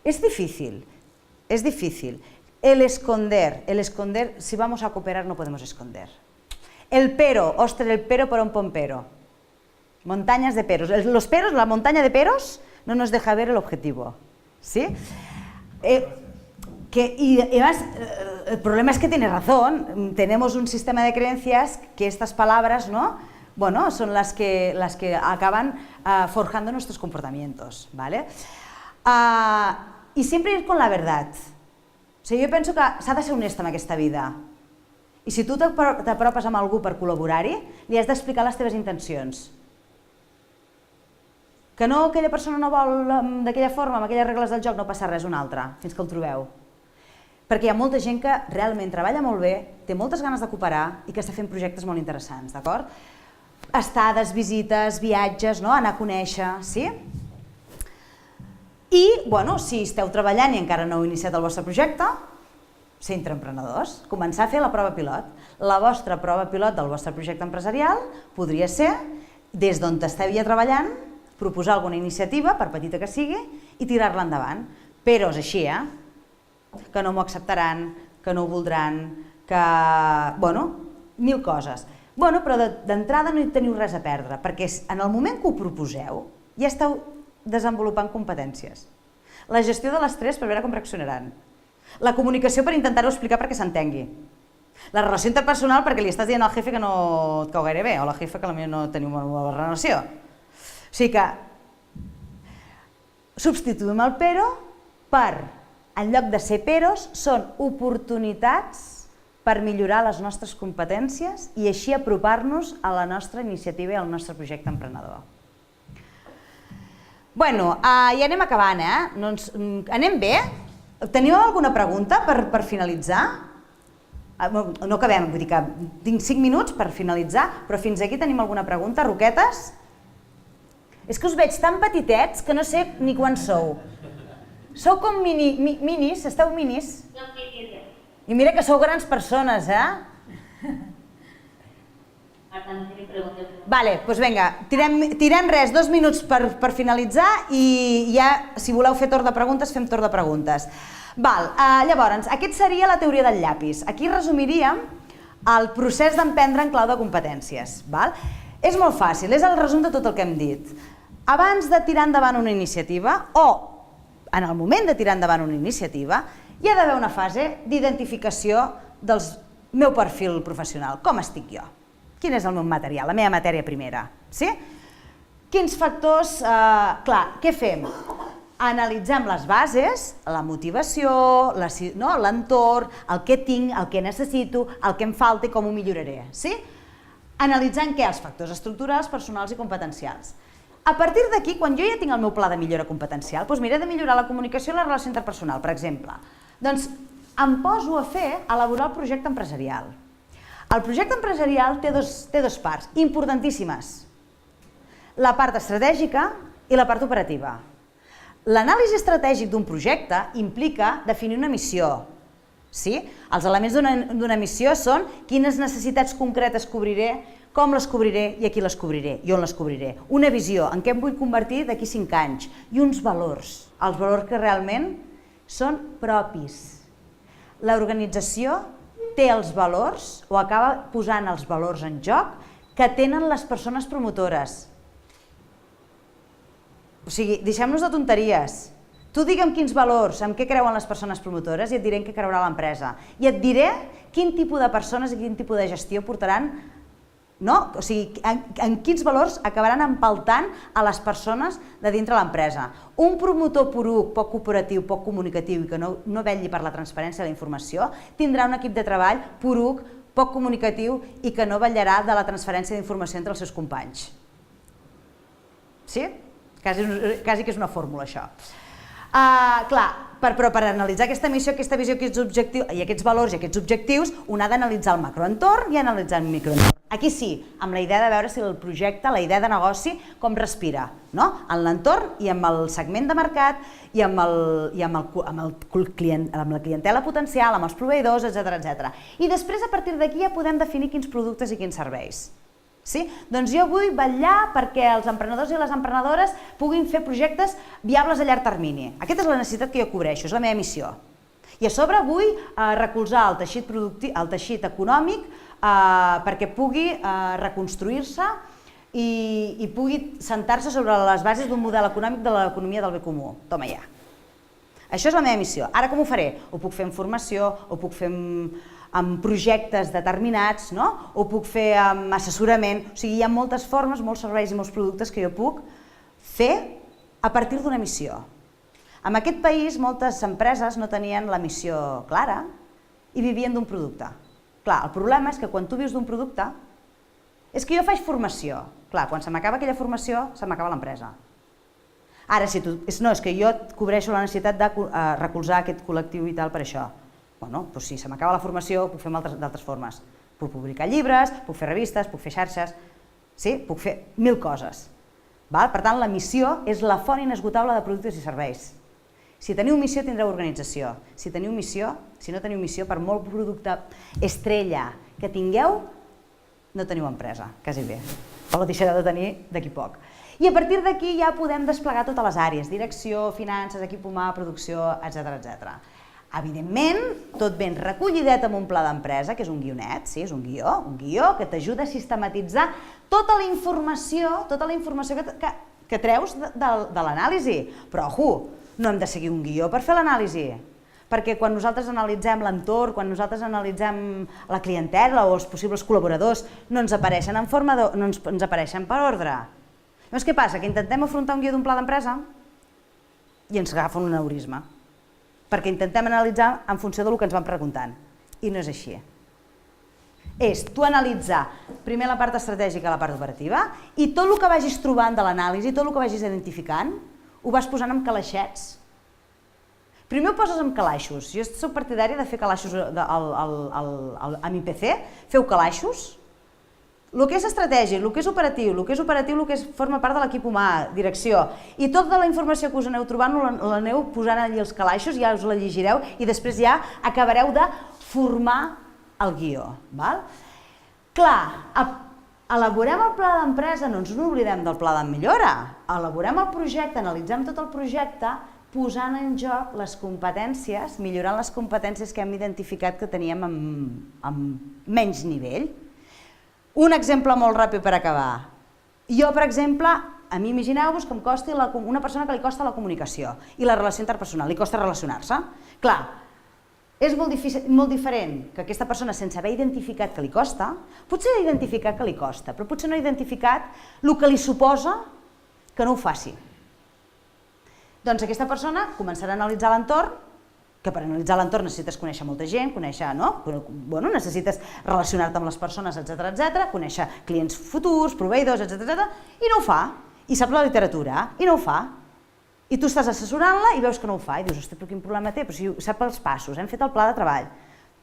Es difícil. El esconder, si vamos a cooperar no podemos esconder. El pero, ostras, el pero por un pompero. Montañas de peros. Los peros, la montaña de peros no nos deja ver el objetivo. ¿Sí? Y además, el problema es que tiene razón, tenemos un sistema de creencias que estas palabras, ¿no? Bueno, son las que acaban forjando nuestros comportamientos, ¿vale? Y siempre ir con la verdad. O sigui, jo penso que s'ha de ser honesta en aquesta vida. I si tu t'apropes amb algú per col·laborar-hi, li has d'explicar les teves intencions. Que no, aquella persona no vol d'aquella forma, amb aquelles regles del joc, no passa res una altra, fins que el trobeu. perquè hi ha molta gent que realment treballa molt bé, té moltes ganes de cooperar i que està fent projectes molt interessants, d'acord? Estades, visites, viatges, anar a conèixer, sí? I, bueno, si esteu treballant i encara no heu iniciat el vostre projecte, ser intraemprenedors, començar a fer la prova pilot. La vostra prova pilot del vostre projecte empresarial podria ser, des d'on esteu ja treballant, proposar alguna iniciativa, per petita que sigui, i tirar-la endavant. Però és així, que no m'ho acceptaran, que no ho voldran, que... bueno, mil coses. Bueno, però d'entrada no hi teniu res a perdre, perquè en el moment que ho proposeu ja esteu desenvolupant competències. La gestió de l'estrès per veure com reaccionaran. La comunicació per intentar-ho explicar perquè s'entengui. La relació interpersonal perquè li estàs dient al jefe que no et cau gaire bé, o a la jefa que potser no teniu una bona relació. O sigui que substituïm el pero per, en lloc de ser peros, són oportunitats per millorar les nostres competències i així apropar-nos a la nostra iniciativa i al nostre projecte emprenedor. Bueno, ja anem acabant, anem bé? Teniu alguna pregunta per finalitzar? No acabem, vull dir que tinc 5 minuts per finalitzar, però fins aquí tenim alguna pregunta, Roquetes? És que us veig tan petitets que no sé ni quan sou. Sou com minis, esteu minis? I mira que sou grans persones, Vale, doncs vinga, tirem res, 2 minuts per finalitzar i ja, si voleu fer torn de preguntes, fem torn de preguntes. Llavors, aquest seria la teoria del llapis. Aquí resumiríem el procés d'emprendre en clau de competències. És molt fàcil, és el resum de tot el que hem dit. Abans de tirar endavant una iniciativa, o en el moment de tirar endavant una iniciativa, hi ha d'haver una fase d'identificació del meu perfil professional. Com estic jo? Quin és el meu material, la meva matèria primera? Quins factors... Clar, què fem? Analitzem les bases, la motivació, l'entorn, el que tinc, el que necessito, el que em falta i com ho milloraré. Analitzant què? Els factors estructurals, personals i competencials. A partir d'aquí, quan jo ja tinc el meu pla de millora competencial, doncs miré de millorar la comunicació i la relació interpersonal, per exemple. Doncs em poso a elaborar el projecte empresarial. El projecte empresarial té dues parts importantíssimes. La part estratègica i la part operativa. L'anàlisi estratègic d'un projecte implica definir una missió. Els elements d'una missió són quines necessitats concretes cobriré, com les cobriré i a qui les cobriré i on les cobriré. Una visió, en què em vull convertir d'aquí 5 anys. I uns valors, els valors que realment són propis. L'organització té els valors o acaba posant els valors en joc que tenen les persones promotores. O sigui, deixem-nos de tonteries. Tu digue'm quins valors, en què creuen les persones promotores i et diré en què creurà l'empresa. I et diré quin tipus de persones i quin tipus de gestió portaran, o sigui, en quins valors acabaran empaltant a les persones de dintre l'empresa. Un promotor poruc, poc cooperatiu, poc comunicatiu i que no vetlli per la transparència de la informació, tindrà un equip de treball poruc, poc comunicatiu i que no vetllarà de la transferència d'informació entre els seus companys. Sí? Quasi que és una fórmula, això. Clar, però per analitzar aquesta missió, aquesta visió, aquests valors i aquests objectius, un ha d'analitzar el macroentorn i analitzar el microentorn. Aquí sí, amb la idea de veure si el projecte, la idea de negoci, com respira, en l'entorn i amb el segment de mercat i amb la clientela potencial, amb els proveïdors, etc. I després, a partir d'aquí, ja podem definir quins productes i quins serveis. Doncs jo vull vetllar perquè els emprenedors i les emprenedores puguin fer projectes viables a llarg termini. Aquesta és la necessitat que jo cobreixo, és la meva missió. I a sobre vull recolzar el teixit econòmic perquè pugui reconstruir-se i pugui sentar-se sobre les bases d'un model econòmic de l'economia del bé comú. Toma ja. Això és la meva missió. Ara com ho faré? Ho puc fer en formació, ho puc fer amb projectes determinats, ho puc fer amb assessorament. O sigui, hi ha moltes formes, molts serveis i molts productes que jo puc fer a partir d'una missió. En aquest país, moltes empreses no tenien la missió clara i vivien d'un producte. Clar, el problema és que quan tu vius d'un producte, és que jo faig formació. Clar, quan se m'acaba aquella formació, se m'acaba l'empresa. Ara, és que jo cobreixo la necessitat de recolzar aquest col·lectiu i tal per això. Doncs si se m'acaba la formació, puc fer d'altres formes. Puc publicar llibres, puc fer revistes, puc fer xarxes, puc fer 1000 coses. Per tant, la missió és la font inesgotable de productes i serveis. Si teniu missió, tindreu organització. Si no teniu missió, per molt producte estrella que tingueu, no teniu empresa, quasi bé. O la deixareu de tenir d'aquí poc. I a partir d'aquí ja podem desplegar totes les àrees, direcció, finances, equip humà, producció, etc. Evidentment, tot ben recollidet amb un pla d'empresa, que és un guionet, sí, és un guió que t'ajuda a sistematitzar tota la informació que treus de l'anàlisi. Però, no hem de seguir un guió per fer l'anàlisi, perquè quan nosaltres analitzem l'entorn, quan nosaltres analitzem la clientela o els possibles col·laboradors, no ens apareixen ens apareixen per ordre. Llavors què passa? Que intentem afrontar un guió d'un pla d'empresa i ens agafa un aneurisma, perquè intentem analitzar en funció del que ens van preguntant, i no és així. És tu analitzar primer la part estratègica i la part operativa, i tot el que vagis trobant de l'anàlisi, tot el que vagis identificant, ho vas posant en calaixets. Primer ho poses en calaixos. Jo soc partidària de fer calaixos amb IPC, feu calaixos. El que és estratègic, el que és operatiu, el que forma part de l'equip humà, direcció, i tota la informació que us aneu trobant l'aneu posant allí als calaixos, ja us la llegireu i després ja acabareu de formar el guió. Clar, elaborem el pla d'empresa, no ens n'oblidem del pla de millora, elaborem el projecte, analitzem tot el projecte, posant en joc les competències, millorant les competències que hem identificat que teníem amb menys nivell. Un exemple molt ràpid per acabar. Jo, per exemple, a mi imagineu-vos que em costi una persona que li costa la comunicació i la relació interpersonal, li costa relacionar-se. Clar, és molt diferent que aquesta persona, sense haver identificat que li costa, potser ha identificat que li costa, però potser no ha identificat el que li suposa que no ho faci. Doncs aquesta persona començarà a analitzar l'entorn, que per analitzar l'entorn necessites conèixer molta gent, necessites relacionar-te amb les persones, etc., conèixer clients futurs, proveïdors, etc., i no ho fa. I sap la literatura, i no ho fa. I tu estàs assessorant-la i veus que no ho fa, i dius, ostres, però quin problema té? Però si sap els passos, hem fet el pla de treball.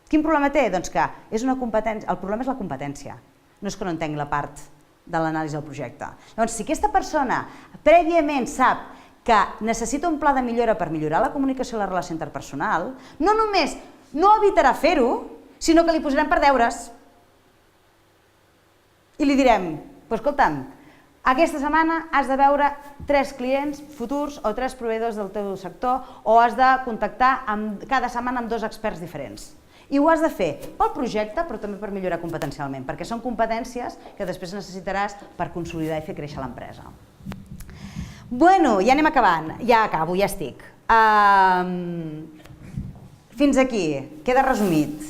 Quin problema té? Doncs que és una competència, el problema és la competència, no és que no entengui la part de l'anàlisi del projecte. Llavors, si aquesta persona prèviament sap que necessita un pla de millora per millorar la comunicació i la relació interpersonal, no només no evitarà fer-ho, sinó que li posarem per deures. I li direm, escolta'm, aquesta setmana has de veure 3 clients futurs o 3 proveïdors del teu sector o has de contactar cada setmana amb 2 experts diferents. I ho has de fer pel projecte, però també per millorar competencialment, perquè són competències que després necessitaràs per consolidar i fer créixer l'empresa. Bueno, ja anem acabant, ja acabo, ja estic. Fins aquí, queda resumit.